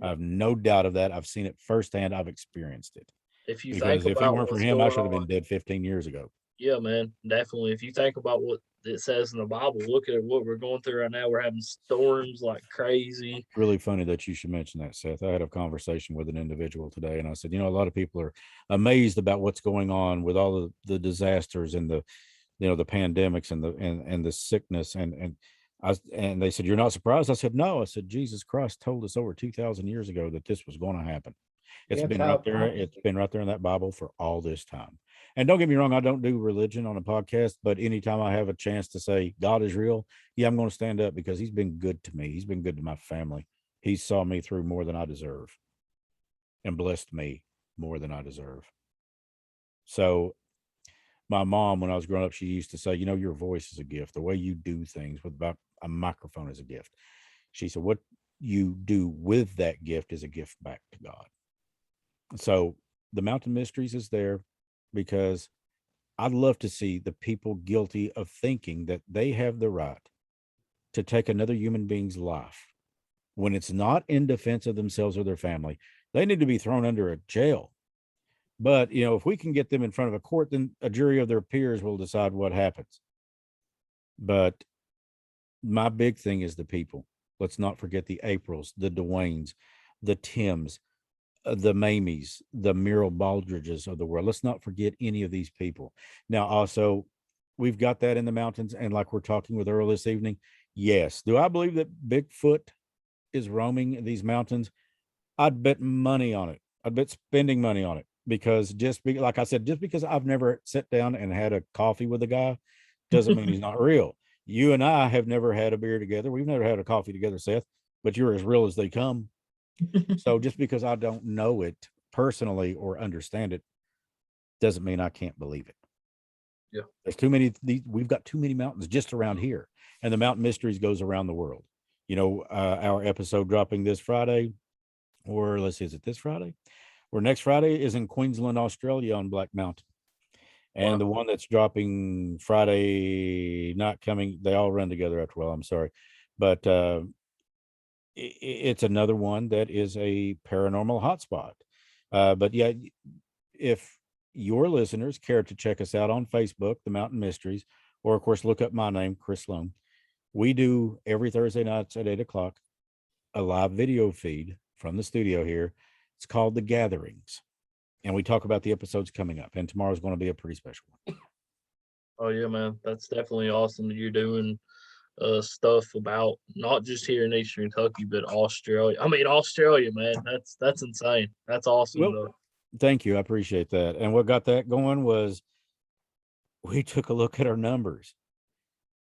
I have no doubt of that. I've seen it firsthand. I've experienced it. If you Because think if it about weren't for what's him, I going should have been on, dead 15 years ago. yeah, man, definitely. If you think about what it says in the Bible, look at what we're going through right now. We're having storms like crazy. Really funny that you should mention that, Seth. I had a conversation with an individual today, and I said, a lot of people are amazed about what's going on with all the disasters and the pandemics and the sickness and they said, you're not surprised? I said, no. I said, Jesus Christ told us over 2,000 years ago that this was going to happen. It's been right there. It's been right there in that Bible for all this time. And don't get me wrong, I don't do religion on a podcast, but anytime I have a chance to say God is real, I'm going to stand up, because he's been good to me. He's been good to my family. He saw me through more than I deserve and blessed me more than I deserve. So my mom, when I was growing up, she used to say, your voice is a gift. The way you do things with about a microphone is a gift. She said, what you do with that gift is a gift back to God. So the Mountain Mysteries is there because I'd love to see the people guilty of thinking that they have the right to take another human being's life when it's not in defense of themselves or their family. They need to be thrown under a jail. But, if we can get them in front of a court, then a jury of their peers will decide what happens. But my big thing is the people. Let's not forget the Aprils, the Dwaynes, the Tims, the Mamies, the Muriel Baldridges of the world. Let's not forget any of these people. Now, also, we've got that in the mountains. And like we're talking with Earl this evening, yes. Do I believe that Bigfoot is roaming these mountains? I'd bet money on it. I'd bet spending money on it. Because like I said, just because I've never sat down and had a coffee with a guy doesn't mean he's not real. You and I have never had a beer together. We've never had a coffee together, Seth, but you're as real as they come. So just because I don't know it personally or understand it doesn't mean I can't believe it. Yeah. There's too many. We've got too many mountains just around here, and the Mountain Mysteries goes around the world. Our episode dropping this Friday, or let's see, is it this Friday? Or next Friday is in Queensland, Australia on Black Mountain. And Wow. the one that's dropping Friday, not coming, they all run together after a while. I'm sorry. But it's another one that is a paranormal hotspot. But yeah, if your listeners care to check us out on Facebook, The Mountain Mysteries, or of course, look up my name, Chris Slone. We do every Thursday nights at 8:00 a live video feed from the studio here. It's called The Gatherings, and we talk about the episodes coming up, and tomorrow's going to be a pretty special one. Oh yeah, man, that's definitely awesome that you're doing stuff about not just here in Eastern Kentucky, but Australia. I mean, Australia, man, that's insane. That's awesome. Well, thank you. I appreciate that. And what got that going was we took a look at our numbers,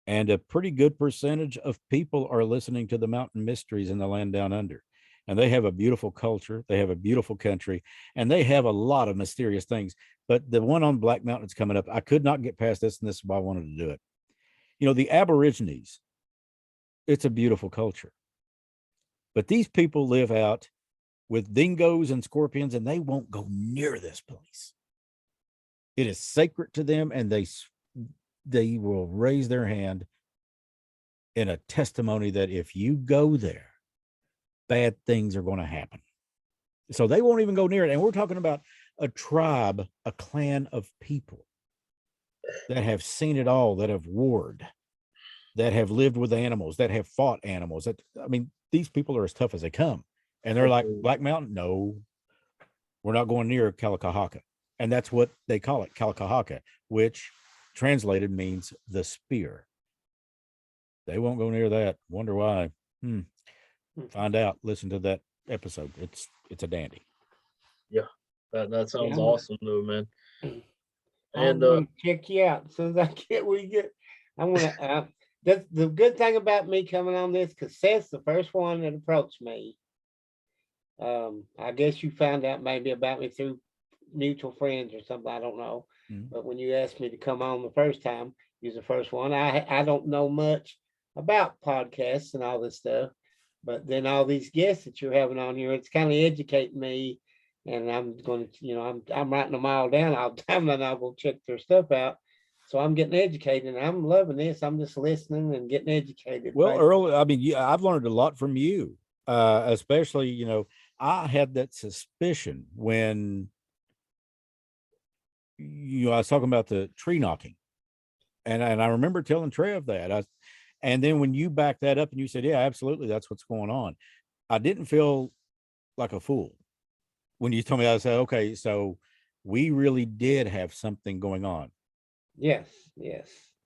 and a pretty good percentage of people are listening to the Mountain Mysteries in the land down under. And they have a beautiful culture. They have a beautiful country, and they have a lot of mysterious things. But the one on Black Mountain is coming up. I could not get past this, and this is why I wanted to do it. The Aborigines, it's a beautiful culture. But these people live out with dingoes and scorpions, and they won't go near this place. It is sacred to them, and they will raise their hand in a testimony that if you go there, bad things are going to happen. So they won't even go near it. And we're talking about a tribe, a clan of people that have seen it all, that have warred, that have lived with animals, that have fought animals. These people are as tough as they come. And they're like, Black Mountain, no, we're not going near Kalakahaka. And that's what they call it, Kalakahaka, which translated means the spear. They won't go near that. Wonder why. Find out. Listen to that episode. It's a dandy. Yeah, that sounds awesome, though, man. And I'm check you out as soon as I want to. The good thing about me coming on this, because Seth's the first one that approached me. I guess you found out maybe about me through mutual friends or something. I don't know. But when you asked me to come on the first time, you was the first one. I don't know much about podcasts and all this stuff, but then all these guests that you're having on here, it's kind of educating me. And I'm going to, I'm writing them all down all the time, and I will check their stuff out. So I'm getting educated, and I'm loving this. I'm just listening and getting educated. Well, Earl, I've learned a lot from you, especially, I had that suspicion when, I was talking about the tree knocking, and I remember telling Trev that. And then when you backed that up and you said, yeah, absolutely, that's what's going on, I didn't feel like a fool. When you told me that, I said, okay, so we really did have something going on. Yes.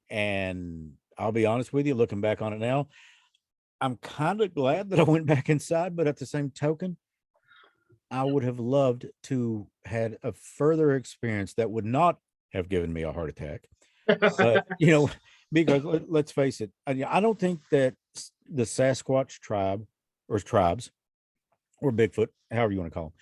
And I'll be honest with you, looking back on it now, I'm kind of glad that I went back inside, but at the same token, I would have loved to had a further experience that would not have given me a heart attack. But, because let's face it, I don't think that the Sasquatch tribe or tribes or Bigfoot, however you want to call them,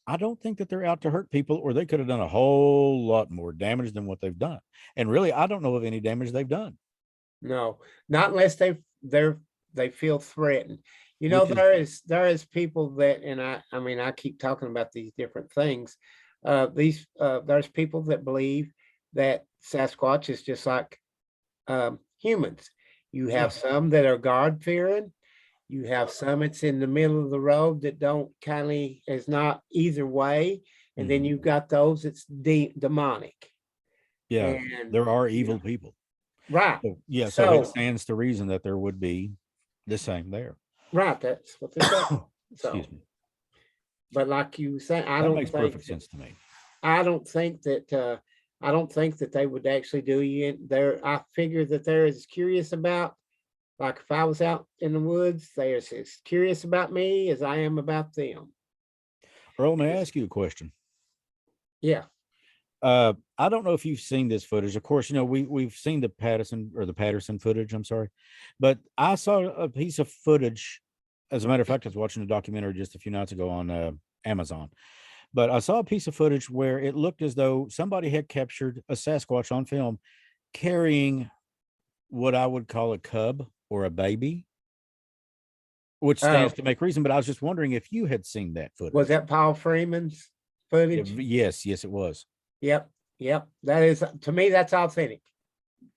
I don't think that they're out to hurt people, or they could have done a whole lot more damage than what they've done. And really, I don't know of any damage they've done. No, not unless they feel threatened. There is people that, and I keep talking about these different things. There's people that believe that Sasquatch is just like humans. You have some that are God fearing. You have some it's in the middle of the road that don't is not either way. And then you've got those that's demonic. Yeah, and there are evil people. Right. So it stands to reason that there would be the same there. Right. That's what they say. Excuse me. But like you say, that makes perfect sense to me. I don't think that they would actually do you in there. I figure that they're as curious about, like if I was out in the woods, they're as curious about me as I am about them. Earl, may I ask you a question? Yeah. I don't know if you've seen this footage. Of course, we've seen the Patterson footage. I'm sorry, but I saw a piece of footage. As a matter of fact, I was watching a documentary just a few nights ago on Amazon, but I saw a piece of footage where it looked as though somebody had captured a Sasquatch on film carrying what I would call a cub or a baby, which stands to make reason. But I was just wondering if you had seen that footage. Was that Paul Freeman's footage? Yes, it was. Yep. That is, to me, that's authentic.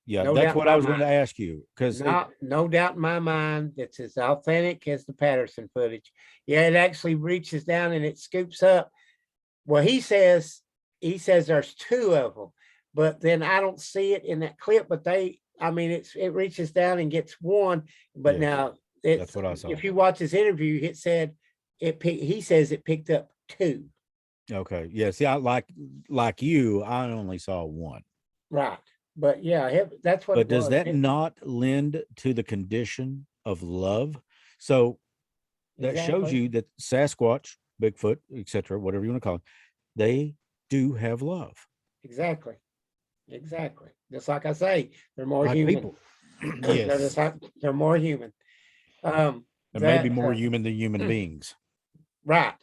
Yeah, no, that's what I was going to ask you, because no doubt in my mind, it's as authentic as the Patterson footage. Yeah, it actually reaches down and it scoops up. Well, he says there's two of them, but then I don't see it in that clip. But it reaches down and gets one. But now that's what I saw. If you watch his interview, he says it picked up two. Okay. Yeah. See, I like you, I only saw one. Right. But yeah, that's what. But does that not lend to the condition of love? So that shows you that Sasquatch, Bigfoot, etc., whatever you want to call it, they do have love. Exactly. Just like I say, they're more human. People. Yes. They're more human. They may be more human than human beings. Right.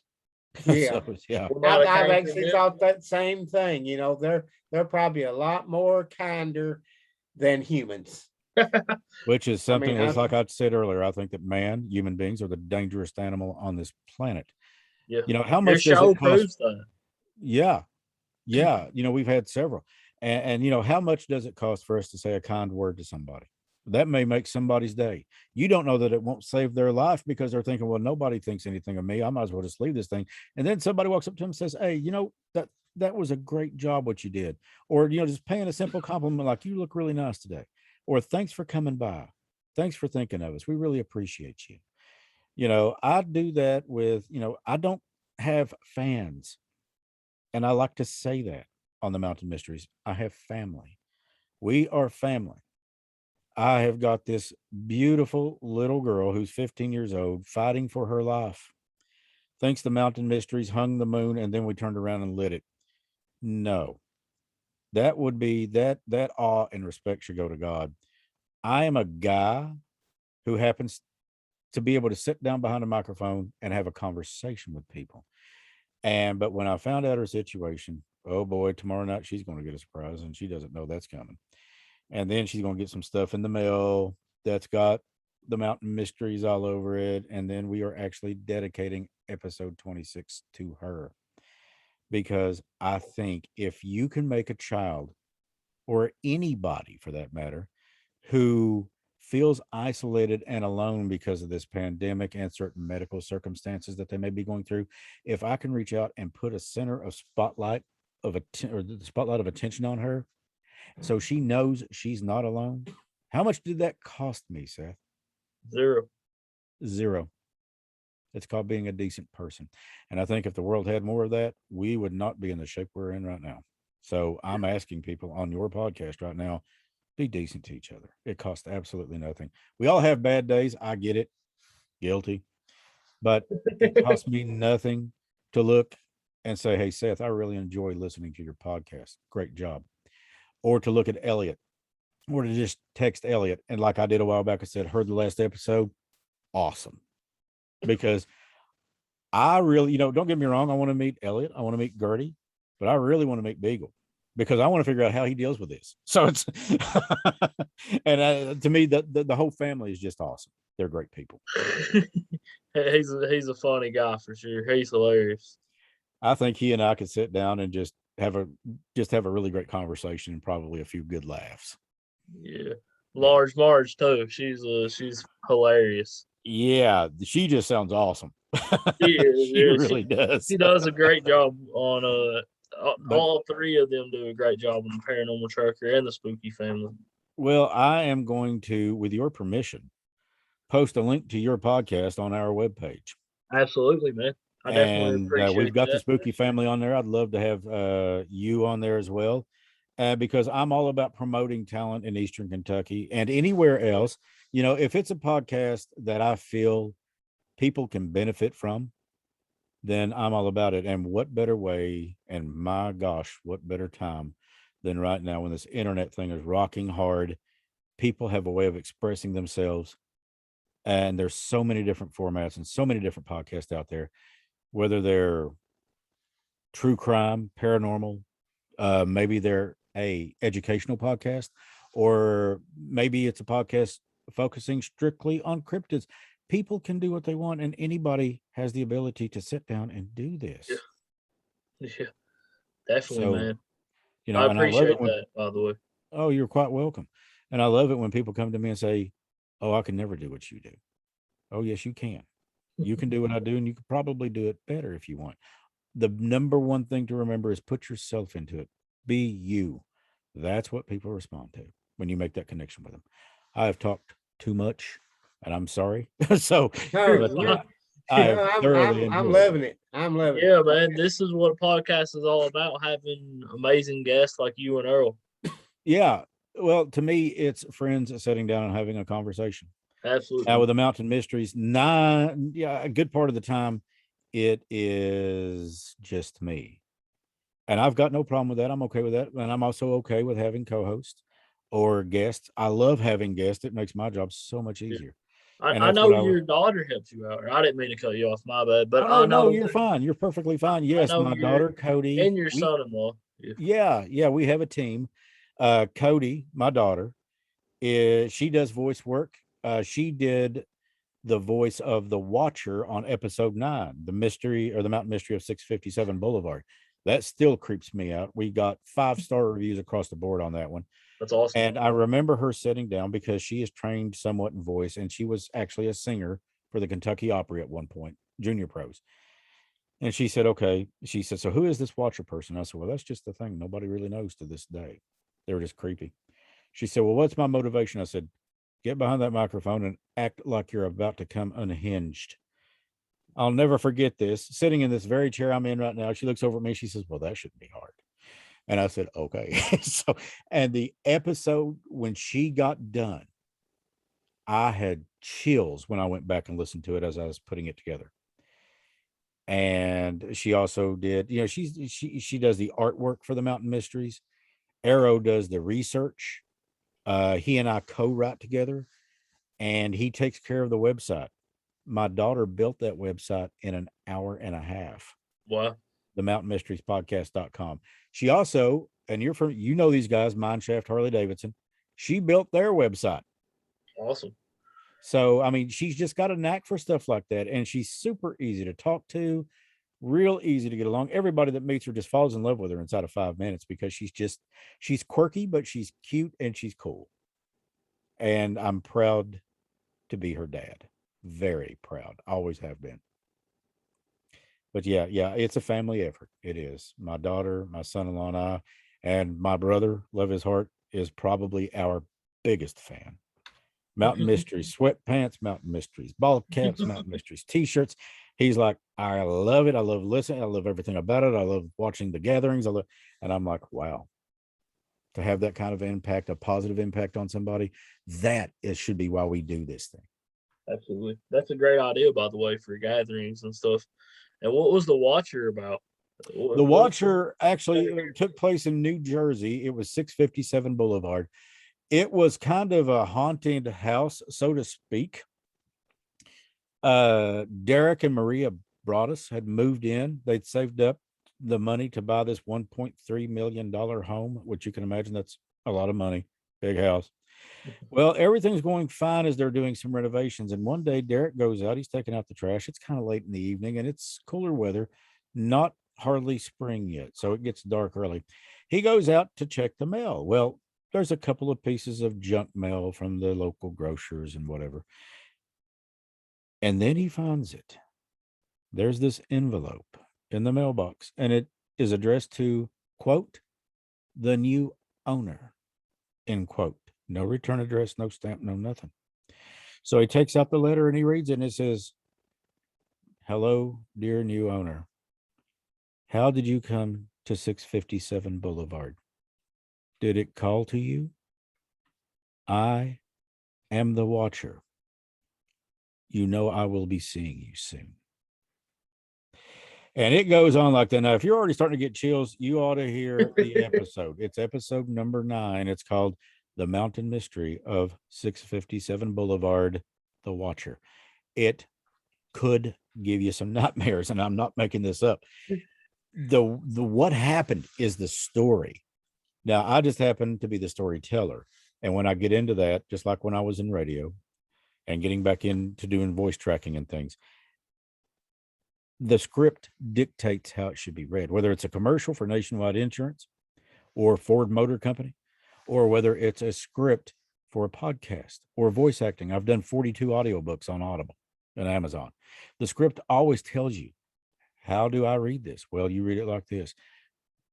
Yeah. So, yeah. I've actually thought that same thing. They're probably a lot more kinder than humans. Which is something like I said earlier, I think that human beings are the dangerous animal on this planet. Yeah. How much does it cost? Yeah. We've had several. And how much does it cost for us to say a kind word to somebody? That may make somebody's day. You don't know that it won't save their life because they're thinking, well, nobody thinks anything of me. I might as well just leave this thing. And then somebody walks up to them and says, hey, that was a great job what you did. Or, just paying a simple compliment like, you look really nice today. Or thanks for coming by. Thanks for thinking of us. We really appreciate you. I do that with, I don't have fans. And I like to say that on the Mountain Mysteries. I have family. We are family. I have got this beautiful little girl who's 15 years old fighting for her life. Thinks the Mountain Mysteries hung the moon and then we turned around and lit it. No, that would be that awe and respect should go to God. I am a guy who happens to be able to sit down behind a microphone and have a conversation with people. But when I found out her situation, oh boy, tomorrow night she's going to get a surprise and she doesn't know that's coming. And then she's going to get some stuff in the mail that's got the Mountain Mysteries all over it. And then we are actually dedicating episode 26 to her. Because I think if you can make a child, or anybody for that matter, who feels isolated and alone because of this pandemic and certain medical circumstances that they may be going through, if I can reach out and put a center of spotlight or the spotlight of attention on her, so she knows she's not alone. How much did that cost me, Seth? Zero. It's called being a decent person. And I think if the world had more of that, we would not be in the shape we're in right now. So I'm asking people on your podcast right now, be decent to each other. It costs absolutely nothing. We all have bad days. I get it. Guilty. But it costs me nothing to look and say, hey, Seth, I really enjoy listening to your podcast. Great job. Or to look at Elliot, or to just text Elliot. And like I did a while back, I said, heard the last episode. Awesome. Because I really, don't get me wrong. I want to meet Elliot. I want to meet Gertie, but I really want to meet Beagle because I want to figure out how he deals with this. So it's, and to me, the whole family is just awesome. They're great people. He's a funny guy for sure. He's hilarious. I think he and I could sit down and just have a really great conversation and probably a few good laughs. Yeah. Large Marge too. She's hilarious. Yeah, she just sounds awesome. She really does. She does a great job on all three of them do a great job on the Paranormal Trucker and the Spooky Family. Well, I am going to, with your permission, post a link to your podcast on our webpage. Absolutely, man. I definitely appreciate we've got that. the Spooky Family on there. I'd love to have you on there as well, because I'm all about promoting talent in Eastern Kentucky and anywhere else. If it's a podcast that I feel people can benefit from, then I'm all about it. And what better way, and my gosh, what better time than right now when this internet thing is rocking hard. People have a way of expressing themselves. And there's so many different formats and so many different podcasts out there, whether they're true crime, paranormal, maybe they're a educational podcast, or maybe it's a podcast focusing strictly on cryptids. People can do what they want, and anybody has the ability to sit down and do this. Yeah, definitely, man. I appreciate love it that, by the way. Oh, you're quite welcome. And I love it when people come to me and say, oh, I can never do what you do. Oh, yes, you can. You can do what I do, and you could probably do it better if you want. The number one thing to remember is put yourself into it. Be you. That's what people respond to when you make that connection with them. I have talked too much, and I'm sorry. So I'm loving it. I'm loving it. Yeah, man. This is what a podcast is all about, having amazing guests like you and Earl. Yeah. Well, to me, it's friends sitting down and having a conversation. Absolutely. Now with the Mountain Mysteries, a good part of the time, it is just me. And I've got no problem with that. I'm okay with that. And I'm also okay with having co-hosts or guests. I love having guests. It makes my job so much easier. I know your daughter helps you out. I didn't mean to cut you off, my bad. But I know you're fine. You're perfectly fine. Yes, my daughter Cody and your son-in-law. Yeah, we have a team. Cody, my daughter, she does voice work. She did the voice of the Watcher on episode 9, the mystery or the Mountain Mystery of 657 Boulevard. That still creeps me out. We got 5-star reviews across the board on that one. That's awesome. And I remember her sitting down because she is trained somewhat in voice, and she was actually a singer for the Kentucky Opry at one point, junior pros. And she said, okay. She said, so who is this watcher person? I said, well, that's just the thing. Nobody really knows to this day. They were just creepy. She said, well, what's my motivation? I said, get behind that microphone and act like you're about to come unhinged. I'll never forget this. Sitting in this very chair I'm in right now, she looks over at me. She says, well, that shouldn't be hard. And I said, okay. So, and the episode, when she got done, I had chills when I went back and listened to it as I was putting it together. And she also did, she does the artwork for the Mountain Mysteries. Arrow does the research. He and I co-write together, and he takes care of the website. My daughter built that website in an hour and a half. Wow. The Mountain Mysteries Podcast.com. She also, and you know these guys, Mineshaft, Harley Davidson. She built their website. Awesome. So, I mean, she's just got a knack for stuff like that. And she's super easy to talk to, real easy to get along. Everybody that meets her just falls in love with her inside of 5 minutes because she's quirky, but she's cute and she's cool. And I'm proud to be her dad. Very proud. Always have been. But yeah, it's a family effort. It is. My daughter, my son-in-law, and I, and my brother, love his heart, is probably our biggest fan. Mountain Mysteries, sweatpants, Mountain Mysteries, ball caps, Mountain Mysteries, t-shirts. He's like, I love it. I love listening. I love everything about it. I love watching the gatherings. And I'm like, wow, to have that kind of impact, a positive impact on somebody, should be why we do this thing. Absolutely. That's a great idea, by the way, for gatherings and stuff. And what was the Watcher about? The Watcher actually took place in New Jersey. It was 657 Boulevard. It was kind of a haunted house, so to speak. Derek and Maria Broadus had moved in. They'd saved up the money to buy this $1.3 million home, which you can imagine that's a lot of money. Big house. Well, everything's going fine as they're doing some renovations. And one day Derek goes out, he's taking out the trash. It's kind of late in the evening and it's cooler weather, not hardly spring yet. So it gets dark early. He goes out to check the mail. Well, there's a couple of pieces of junk mail from the local grocers and whatever. And then he finds it. There's this envelope in the mailbox, and it is addressed to, quote, the new owner, end quote. No return address, no stamp, no nothing. So he takes out the letter and he reads it, and it says, hello, dear new owner. How did you come to 657 Boulevard? Did it call to you? I am the Watcher. You know I will be seeing you soon. And it goes on like that. Now, if you're already starting to get chills, you ought to hear the episode. It's episode number 9. It's called The Mountain Mystery of 657 Boulevard, The Watcher. It could give you some nightmares, and I'm not making this up. The what happened is the story. Now, I just happen to be the storyteller. And when I get into that, just like when I was in radio and getting back into doing voice tracking and things, the script dictates how it should be read, whether it's a commercial for Nationwide Insurance or Ford Motor Company, or whether it's a script for a podcast or voice acting. I've done 42 audiobooks on Audible and Amazon. The script always tells you, how do I read this? Well, you read it like this.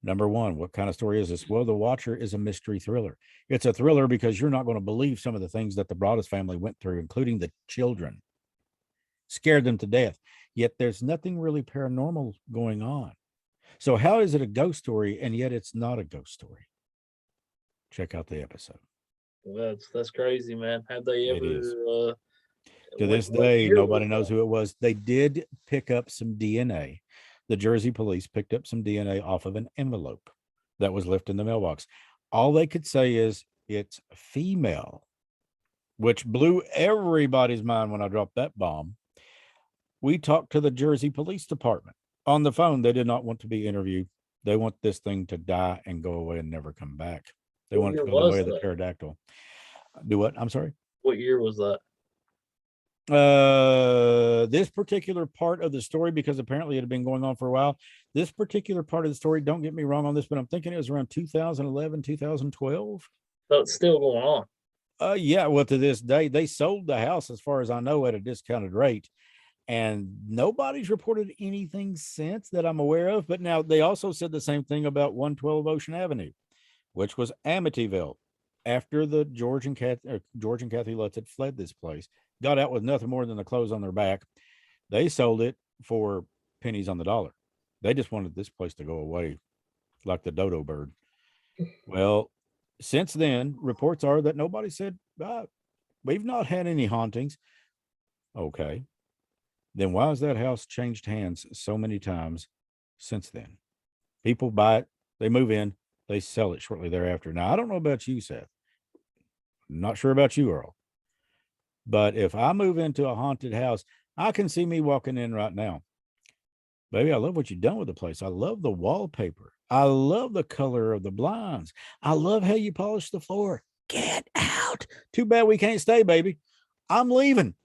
Number 1, what kind of story is this? Well, The Watcher is a mystery thriller. It's a thriller because you're not going to believe some of the things that the Broadus family went through, including the children. Scared them to death. Yet there's nothing really paranormal going on. So how is it a ghost story and yet it's not a ghost story? Check out the episode. Well, that's crazy, man. Have they ever? It is. To this day, nobody knows who it was. They did pick up some DNA. The Jersey police picked up some DNA off of an envelope that was left in the mailbox. All they could say is it's female, which blew everybody's mind when I dropped that bomb. We talked to the Jersey Police Department on the phone. They did not want to be interviewed. They want this thing to die and go away and never come back. They want it to go the way of the pterodactyl. Do what? I'm sorry. What year was that? This particular part of the story, because apparently it had been going on for a while. This particular part of the story, don't get me wrong on this, but I'm thinking it was around 2011, 2012. So it's still going on. Yeah, well, to this day, they sold the house, as far as I know, at a discounted rate. And nobody's reported anything since that I'm aware of. But now they also said the same thing about 112 Ocean Avenue, which was Amityville. After the George and Kathy Lutz had fled this place, got out with nothing more than the clothes on their back, they sold it for pennies on the dollar. They just wanted this place to go away like the dodo bird. Well, since then, reports are that nobody said, we've not had any hauntings. Okay. Then why has that house changed hands so many times since then? People buy it, they move in, they sell it shortly thereafter. Now, I don't know about you, Seth. I'm not sure about you, Earl. But if I move into a haunted house, I can see me walking in right now. Baby, I love what you've done with the place. I love the wallpaper. I love the color of the blinds. I love how you polish the floor. Get out. Too bad we can't stay, baby. I'm leaving.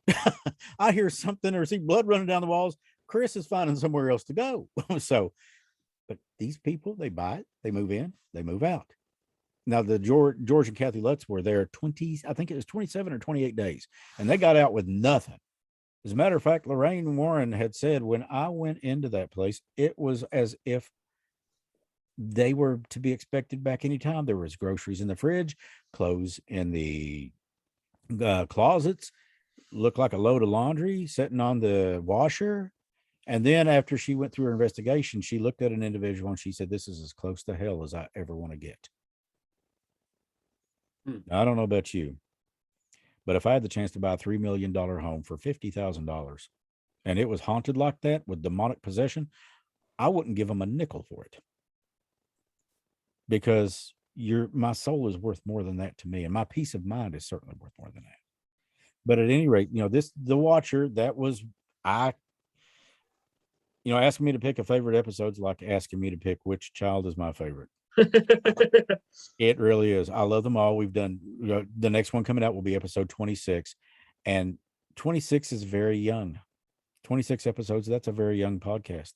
I hear something or see blood running down the walls. Chris is finding somewhere else to go. So, but these people, they buy it, they move in, they move out. Now, the George and Kathy Lutz were there 20, I think it was 27 or 28 days, and they got out with nothing. As a matter of fact, Lorraine Warren had said when I went into that place, it was as if they were to be expected back anytime. There was groceries in the fridge, clothes in the closets, looked like a load of laundry sitting on the washer. And then after she went through her investigation, she looked at an individual and she said, this is as close to hell as I ever want to get. I don't know about you, but if I had the chance to buy a $3 million home for $50,000 and it was haunted like that with demonic possession, I wouldn't give them a nickel for it, because my soul is worth more than that to me. And my peace of mind is certainly worth more than that. But at any rate, the Watcher, that was, asking me to pick a favorite episode is like asking me to pick which child is my favorite. It really is. I love them all. We've done, the next one coming out will be episode 26, and 26 is very young. 26 episodes, that's a very young podcast,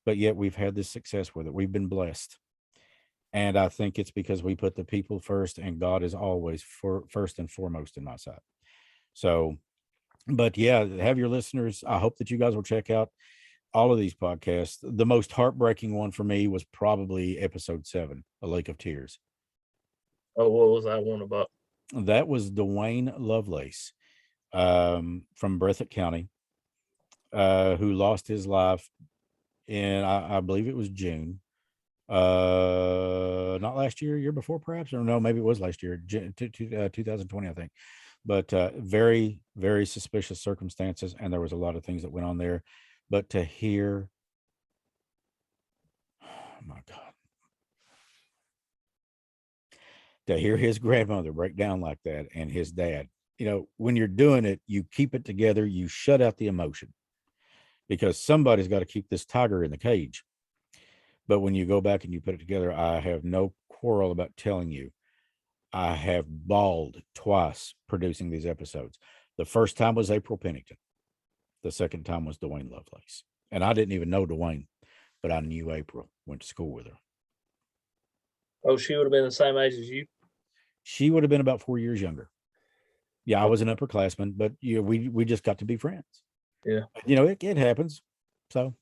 but yet we've had this success with it. We've been blessed. And I think it's because we put the people first, and God is always first and foremost in my side. So, but yeah, have your listeners. I hope that you guys will check out all of these podcasts. The most heartbreaking one for me was probably episode 7, A Lake of Tears. Oh, what was that one about? That was Dwayne Lovelace from Breathitt County, who lost his life in, I believe it was June. Not last year before, perhaps, or no, maybe it was last year, 2020, I think. But very, very suspicious circumstances, and there was a lot of things that went on there. But to hear, oh my God, to hear his grandmother break down like that, and his dad, when you're doing it, you keep it together, you shut out the emotion, because somebody's got to keep this tiger in the cage. But when you go back and you put it together, I have no quarrel about telling you, I have bawled twice producing these episodes. The first time was April Pennington. The second time was Dwayne Lovelace. And I didn't even know Dwayne, but I knew April, went to school with her. Oh, she would have been the same age as you? She would have been about 4 years younger. Yeah, I was an upperclassman, but we just got to be friends. Yeah. It happens. So,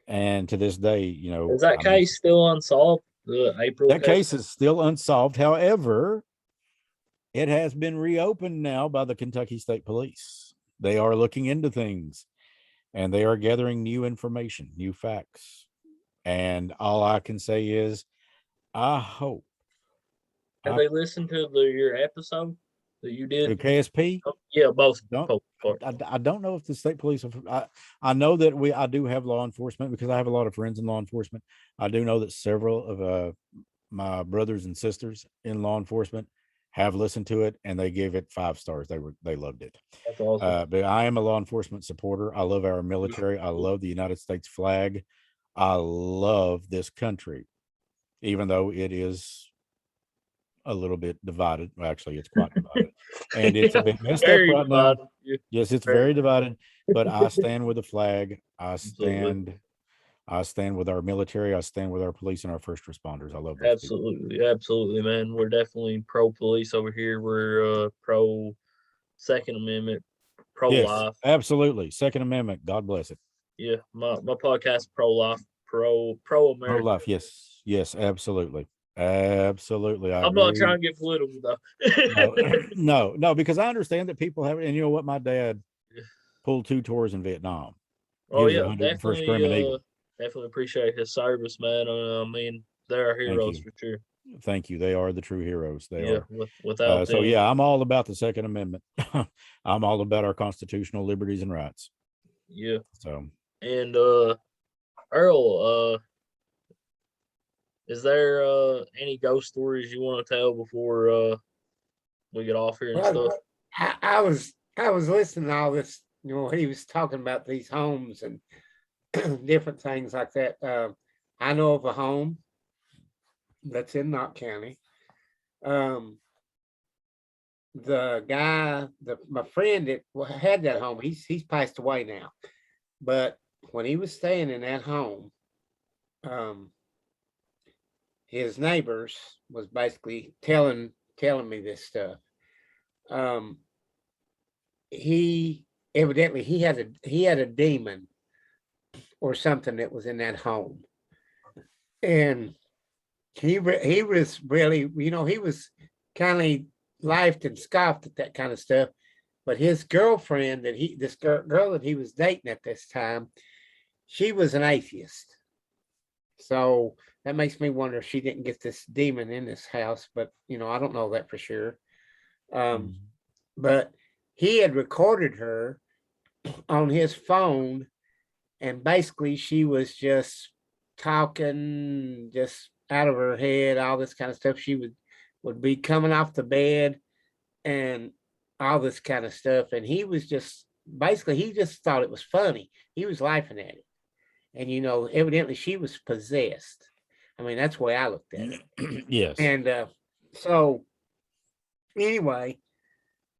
and to this day, is that case still unsolved? The April that case is still unsolved. However, it has been reopened now by the Kentucky State Police. They are looking into things, and they are gathering new information, new facts. And all I can say is, I hope. Have they listened to your episode that you did? KSP? Oh, yeah, both. I don't know if the state police. I know that I do have law enforcement, because I have a lot of friends in law enforcement. I do know that several of my brothers and sisters in law enforcement have listened to it, and they gave it 5 stars. They loved it. That's awesome. But I am a law enforcement supporter. I love our military. I love the United States flag. I love this country, even though it is a little bit divided. Well, actually, it's quite divided, and it's a bit messed up right now. Yes, it's very divided, but I stand with the flag. I stand I stand with our military. I stand with our police and our first responders. I love those people. Absolutely, man. We're definitely pro police over here. We're pro Second Amendment, pro life. Absolutely. Second Amendment. God bless it. Yeah, my podcast pro life, pro America. Pro life. Yes, absolutely. Absolutely. I I'm agree. not trying to get political though. No, because I understand that people have, and you know what? My dad pulled 2 tours in Vietnam. Oh yeah, definitely appreciate his service, man. I mean, they're our heroes for sure. Thank you. They are the true heroes. They are. Without so yeah, I'm all about the Second Amendment. I'm all about our constitutional liberties and rights. Yeah. So. And Earl, is there any ghost stories you want to tell before we get off here and stuff? I was listening to all this, when he was talking about these homes and different things like that. I know of a home that's in Knott County. The guy, my friend that had that home, he's passed away now. But when he was staying in that home, his neighbors was basically telling me this stuff. He evidently he had a demon or something that was in that home, and he was really, he was kind of laughed and scoffed at that kind of stuff. But his girlfriend this girl that he was dating at this time, she was an atheist. So that makes me wonder if she didn't get this demon in this house, but I don't know that for sure. But he had recorded her on his phone, and basically she was just talking just out of her head, all this kind of stuff. She would be coming off the bed and all this kind of stuff. And he was just he just thought it was funny. He was laughing at it. And evidently she was possessed. I mean, that's the way I looked at it. Yes. And so anyway,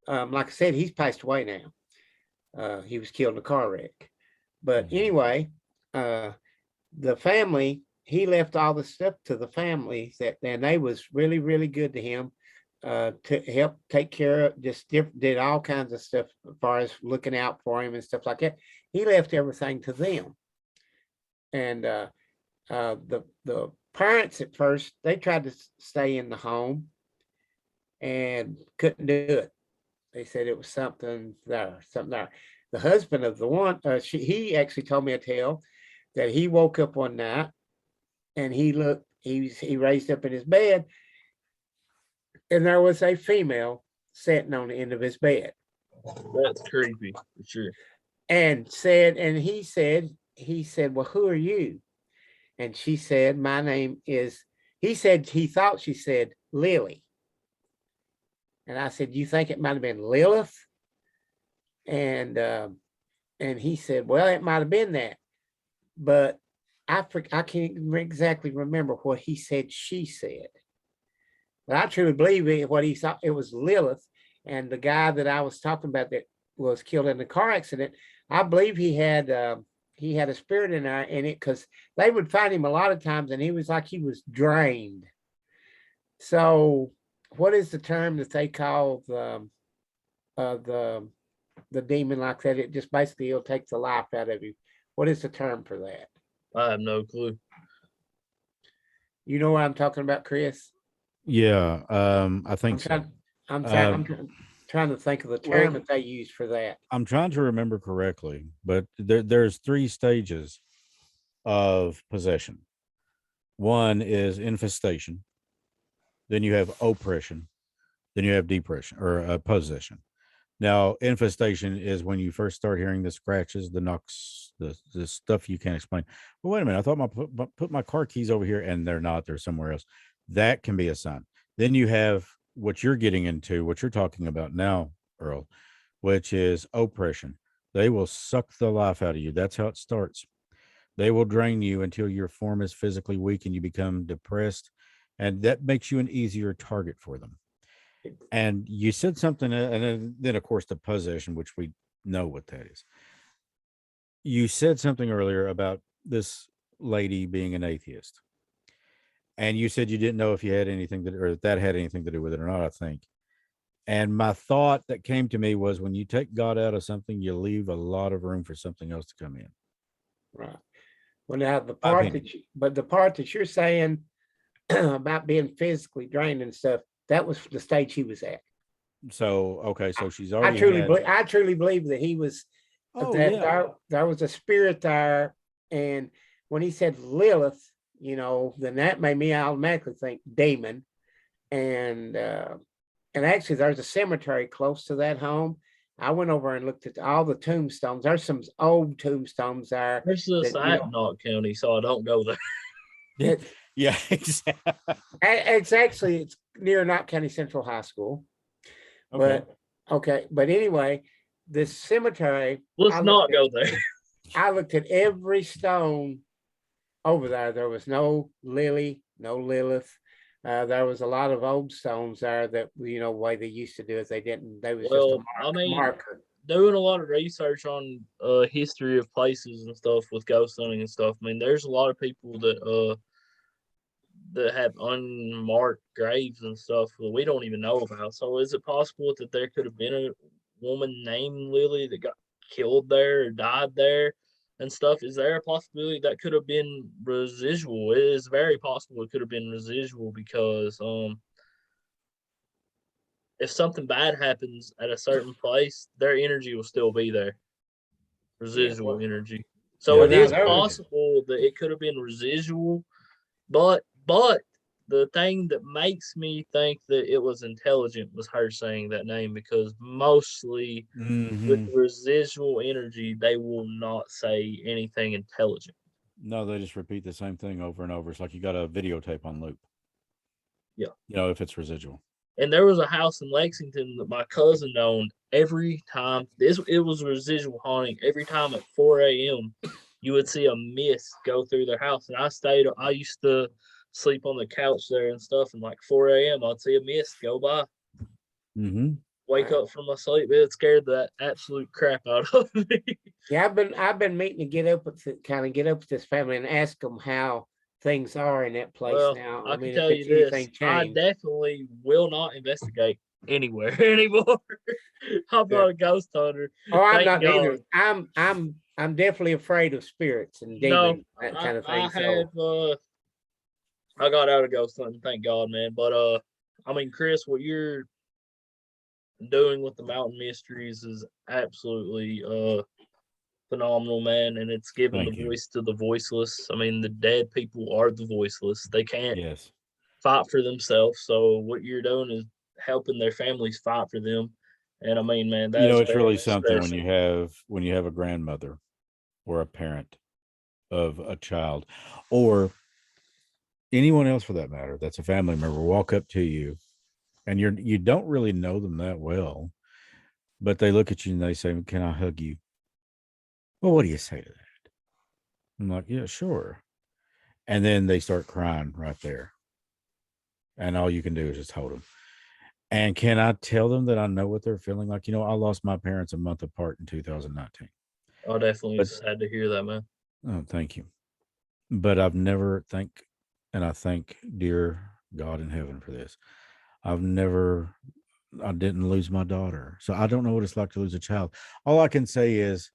like I said, he's passed away now. He was killed in a car wreck. But anyway, the family, he left all the stuff to the family and they was really, really good to him, to help take care of, just did all kinds of stuff as far as looking out for him and stuff like that. He left everything to them. And the parents at first, they tried to stay in the home and couldn't do it. They said it was something there. The husband of the one, he actually told me a tale that he woke up one night and he raised up in his bed, and there was a female sitting on the end of his bed. That's creepy for sure. And he said, well, who are you? And she said, my name is, he thought she said Lily. And I said, you think it might have been Lilith? And he said, well, it might have been that. But I can't exactly remember what he said she said. But I truly believe what he thought, it was Lilith. And the guy that I was talking about that was killed in the car accident, I believe he had a spirit in it, because they would find him a lot of times and he was like he was drained. So what is the term that they call the demon like that? It just basically, it'll take the life out of you. What is the term for that? I have no clue. You know what I'm talking about, Chris? Yeah, I think I'm trying to think of the term that they use for that. I'm trying to remember correctly, but there's 3 stages of possession. One is infestation, then you have oppression, then you have depression or possession. Now, infestation is when you first start hearing the scratches, the knocks, the stuff you can't explain. Well, wait a minute, I thought put my car keys over here, and they're not, they're somewhere else. That can be a sign. Then you have what you're getting into, what you're talking about now, Earl, which is oppression. They will suck the life out of you. That's how it starts. They will drain you until your form is physically weak and you become depressed, and that makes you an easier target for them. And you said something, and then of course the possession, which we know what that is. You said something earlier about this lady being an atheist. And you said you didn't know if you had anything that, or if that had anything to do with it or not, I think. And my thought that came to me was when you take God out of something, you leave a lot of room for something else to come in. Right. Well, now the My part opinion. that the part that you're saying about being physically drained and stuff, that was the stage he was at. So, okay. So she's I already truly believe that he was, Oh, that yeah. there was a spirit there. And when he said Lilith, then that made me automatically think demon. And actually there's a cemetery close to that home. I went over and looked at all the tombstones. There's some old tombstones there. There's this Knox County, so I don't go there. Yeah, exactly. It's near Knott County Central High School. Okay. But anyway, this cemetery. Let's not go there. I looked at every stone over there. There was no Lily, no Lilith. There was a lot of old stones there that, way they used to do it. They was just a marker. Doing a lot of research on history of places and stuff with ghost hunting and stuff. I mean, there's a lot of people that have unmarked graves and stuff that we don't even know about. So is it possible that there could have been a woman named Lily that got killed there or died there and stuff? Is there a possibility that could have been residual? It is very possible it could have been residual because if something bad happens at a certain place, their energy will still be there. Residual energy. So it is possible that it could have been residual, but the thing that makes me think that it was intelligent was her saying that name, because mostly with residual energy, they will not say anything intelligent. No, they just repeat the same thing over and over. It's like you got a videotape on loop. Yeah. If it's residual. And there was a house in Lexington that my cousin owned. Every time it was residual haunting. Every time at 4 a.m., you would see a mist go through their house. And I used to sleep on the couch there and stuff. And like 4 a.m., I'd see a mist go by. Wake up from my sleep. It scared the absolute crap out of me. Yeah, I've been meeting to get up with this family and ask them how things are in that place now. I can tell you this: I definitely will not investigate anywhere anymore. I'm not a ghost hunter. Oh, I'm not either. I'm definitely afraid of spirits and demons, that kind of thing. I got out of ghost hunting, thank God, man. But I mean, Chris, what you're doing with the mountain mysteries is absolutely phenomenal, man, and it's giving the voice to the voiceless. I mean, the dead people are the voiceless. They can't fight for themselves. So what you're doing is helping their families fight for them. And I mean, man, that's it's really something when you have a grandmother or a parent of a child or anyone else for that matter that's a family member walk up to you and you don't really know them that well, but they look at you and they say, "Can I hug you?" Well, what do you say to that? I'm like, "Yeah, sure." And then they start crying right there. And all you can do is just hold them. And can I tell them that I know what they're feeling? Like, I lost my parents a month apart in 2019. Oh, definitely sad to hear that, man. Oh, thank you. But I thank dear God in heaven for this. I didn't lose my daughter. So I don't know what it's like to lose a child. All I can say is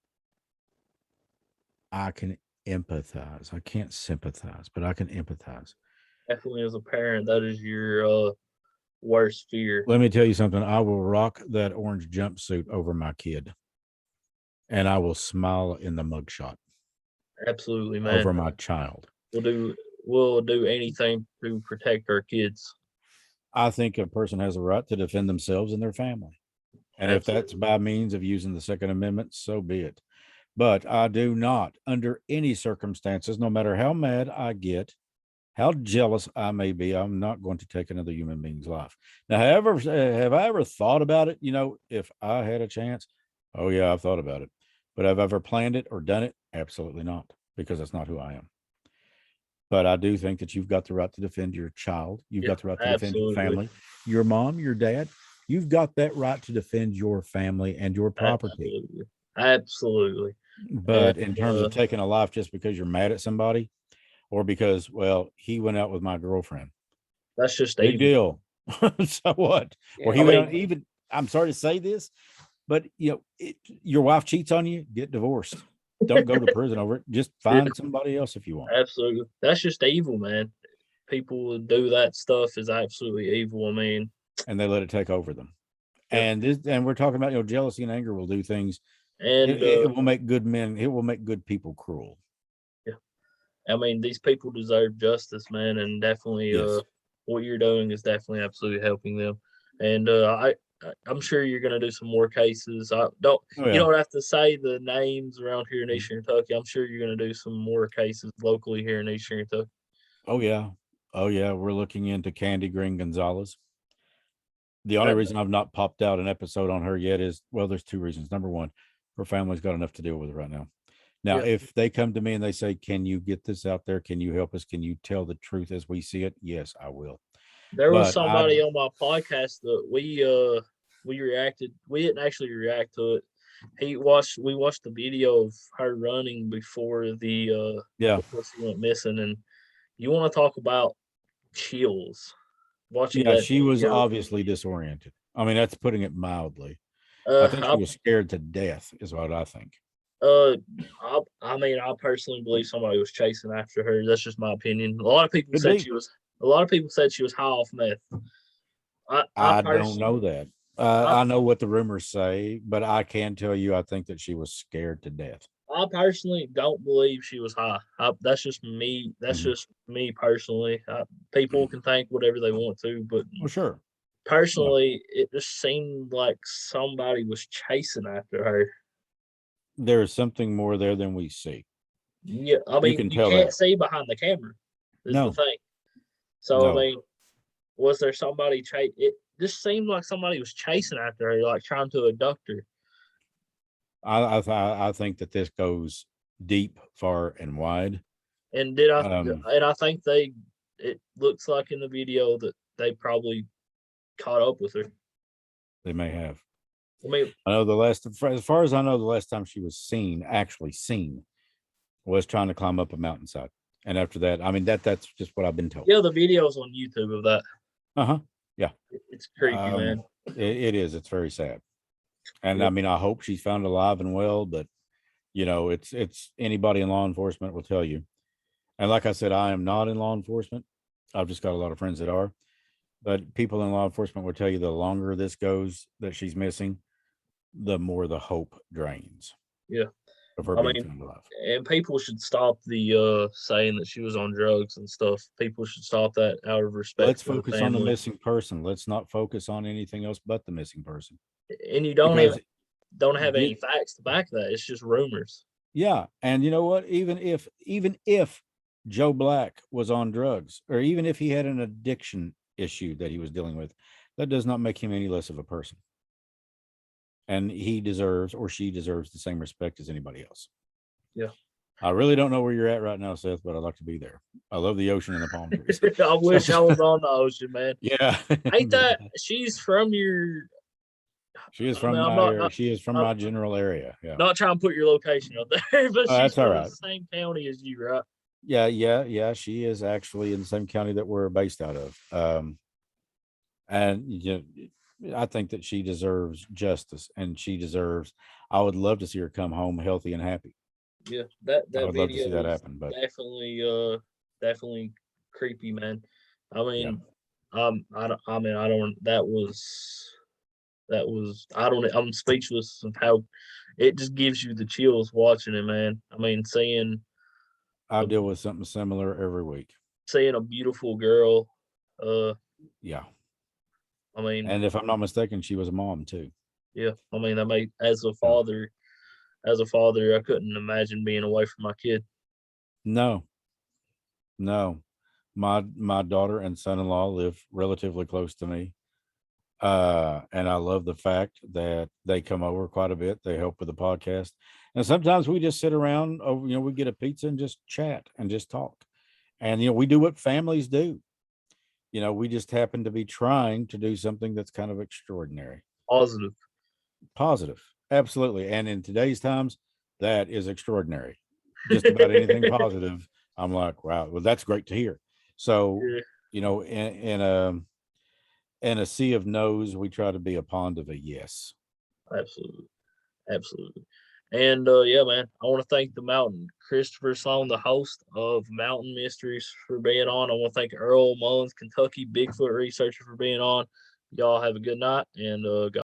I can empathize. I can't sympathize, but I can empathize. Definitely as a parent, that is your worst fear. Let me tell you something. I will rock that orange jumpsuit over my kid. And I will smile in the mugshot. Absolutely, man. Over my child. We'll do anything to protect our kids. I think a person has a right to defend themselves and their family. And if that's by means of using the Second Amendment, so be it. But I do not, under any circumstances, no matter how mad I get, how jealous I may be, I'm not going to take another human being's life. Now, have I ever thought about it? If I had a chance, oh yeah, I've thought about it. But have I ever planned it or done it? Absolutely not, because that's not who I am. But I do think that you've got the right to defend your child. You've got the right to defend your family, your mom, your dad. You've got that right to defend your family and your property. Absolutely. But in terms of taking a life just because you're mad at somebody, or because, well, he went out with my girlfriend. That's just Big evil. deal. So what? Or Yeah, he I went out, mean, even, I'm sorry to say this, but your wife cheats on you, get divorced. Don't go to prison over it. Just Yeah, find somebody else if you want. absolutely. That's just evil, man. People who do that stuff is absolutely evil. I mean, And they let it take over them. yeah. And we're talking about, jealousy and anger will do things. And It will make good men, it will make good people cruel. yeah, I mean, these people deserve justice, man, and definitely Yes. what you're doing is definitely absolutely helping them. And I'm sure you're gonna do some more cases. I don't Oh You yeah. don't have to say the names around here in Mm. Eastern Kentucky. I'm sure you're gonna do some more cases locally here in Eastern Kentucky. Oh yeah. Oh yeah. We're looking into Candy Green Gonzalez. The only That, reason I've not popped out an episode on her yet is, well, there's two reasons. Number one, her family's got enough to deal with right now. Now, yeah, if they come to me and they say, "Can you get this out there? Can you help us? Can you tell the truth as we see it?" Yes, I will. there was But I, somebody on my podcast that we reacted. We didn't actually react to it. We watched the video of her running yeah, before she went missing, and you want to talk about chills watching yeah, that she was video. obviously disoriented. I mean, that's putting it mildly. I Uh, think she I, was scared to death, is what I think. uh, I mean, I personally believe somebody was chasing after her. That's just my opinion. Could be. A lot of people said she was high off meth. I I don't personally, know that. I, I know what the rumors say, but I can tell you, I think that she was scared to death. I personally don't believe she was high. That's just me. That's Mhm. just me personally. People can think whatever they want to, but Well, sure. Yeah. personally, it just seemed like somebody was chasing after her. There is something more there than we see. Yeah, I You mean, can you tell can't that. see behind the camera. Is the No, thing. So I no. mean, was there somebody chase? It just seemed like somebody was chasing after her, like trying to abduct her. I think that this goes deep, far, and wide. And did I? Um, And I think they. It looks like in the video that they probably caught up with her. they may have. I mean, I know as far as I know, the last time she was actually seen, was trying to climb up a mountainside. And after that, I mean, that's just what I've been told. yeah, the videos on YouTube of that. Uh-huh. Yeah. It's creepy, man. It is. It's very sad. And Yeah. I mean, I hope she's found alive and well, but it's anybody in law enforcement will tell you. And like I said, I am not in law enforcement. I've just got a lot of friends that are. But people in law enforcement will tell you the longer this goes that she's missing, the more the hope drains Yeah. of her I being mean, found alive. and people should stop the saying that she was on drugs and stuff. People should stop that out of respect Let's for the focus on the family. missing person. Let's not focus on anything else but the missing person. And you Because don't have any this, facts to back that. It's just rumors. yeah, and you know what? Even if Joe Black was on drugs, or even if he had an addiction issue that he was dealing with, that does not make him any less of a person. And he deserves, or she deserves, the same respect as anybody else. Yeah. I really don't know where you're at right now, Seth, but I'd like to be there. I love the ocean and the palm trees. I wish I was on the ocean, man. Yeah. Ain't that she's from your? She is I mean, from I'm my not. area. She is from I'm my general area. Yeah. not trying to put your location up there, but Oh, she's that's all from the right. same county as you, right? Yeah. She is actually in the same county that we're based out of. And I think that she deserves justice, and I would love to see her come home healthy and happy. Yeah, I that would love to see video that is happen, but definitely creepy, man. I yeah, mean, I mean, I don't. That was. I don't. I'm speechless of how it just gives you the chills watching it, man. I mean, I a deal with something similar every week. seeing a beautiful girl. Uh, Yeah. I mean, And if I'm not mistaken, she was a mom too. yeah. I mean, I made Yeah. as a father, I couldn't imagine being away from my kid. No, no. My daughter and son-in-law live relatively close to me. And I love the fact that they come over quite a bit. They help with the podcast. And sometimes we just sit around over, we get a pizza and just chat and just talk. And we do what families do. We just happen to be trying to do something that's kind of extraordinary. Positive. Positive. Absolutely. And in today's times, that is extraordinary. Just about anything positive I'm like, wow, well, that's great to hear. So, Yeah, you know, in a sea of no's, we try to be a pond of a yes. absolutely. Absolutely. And yeah, man, I want to thank the Mountain Christopher Slone, the host of Mountain Mysteries, for being on. I want to thank Earl Mullins, Kentucky Bigfoot researcher, for being on. Y'all have a good night, and God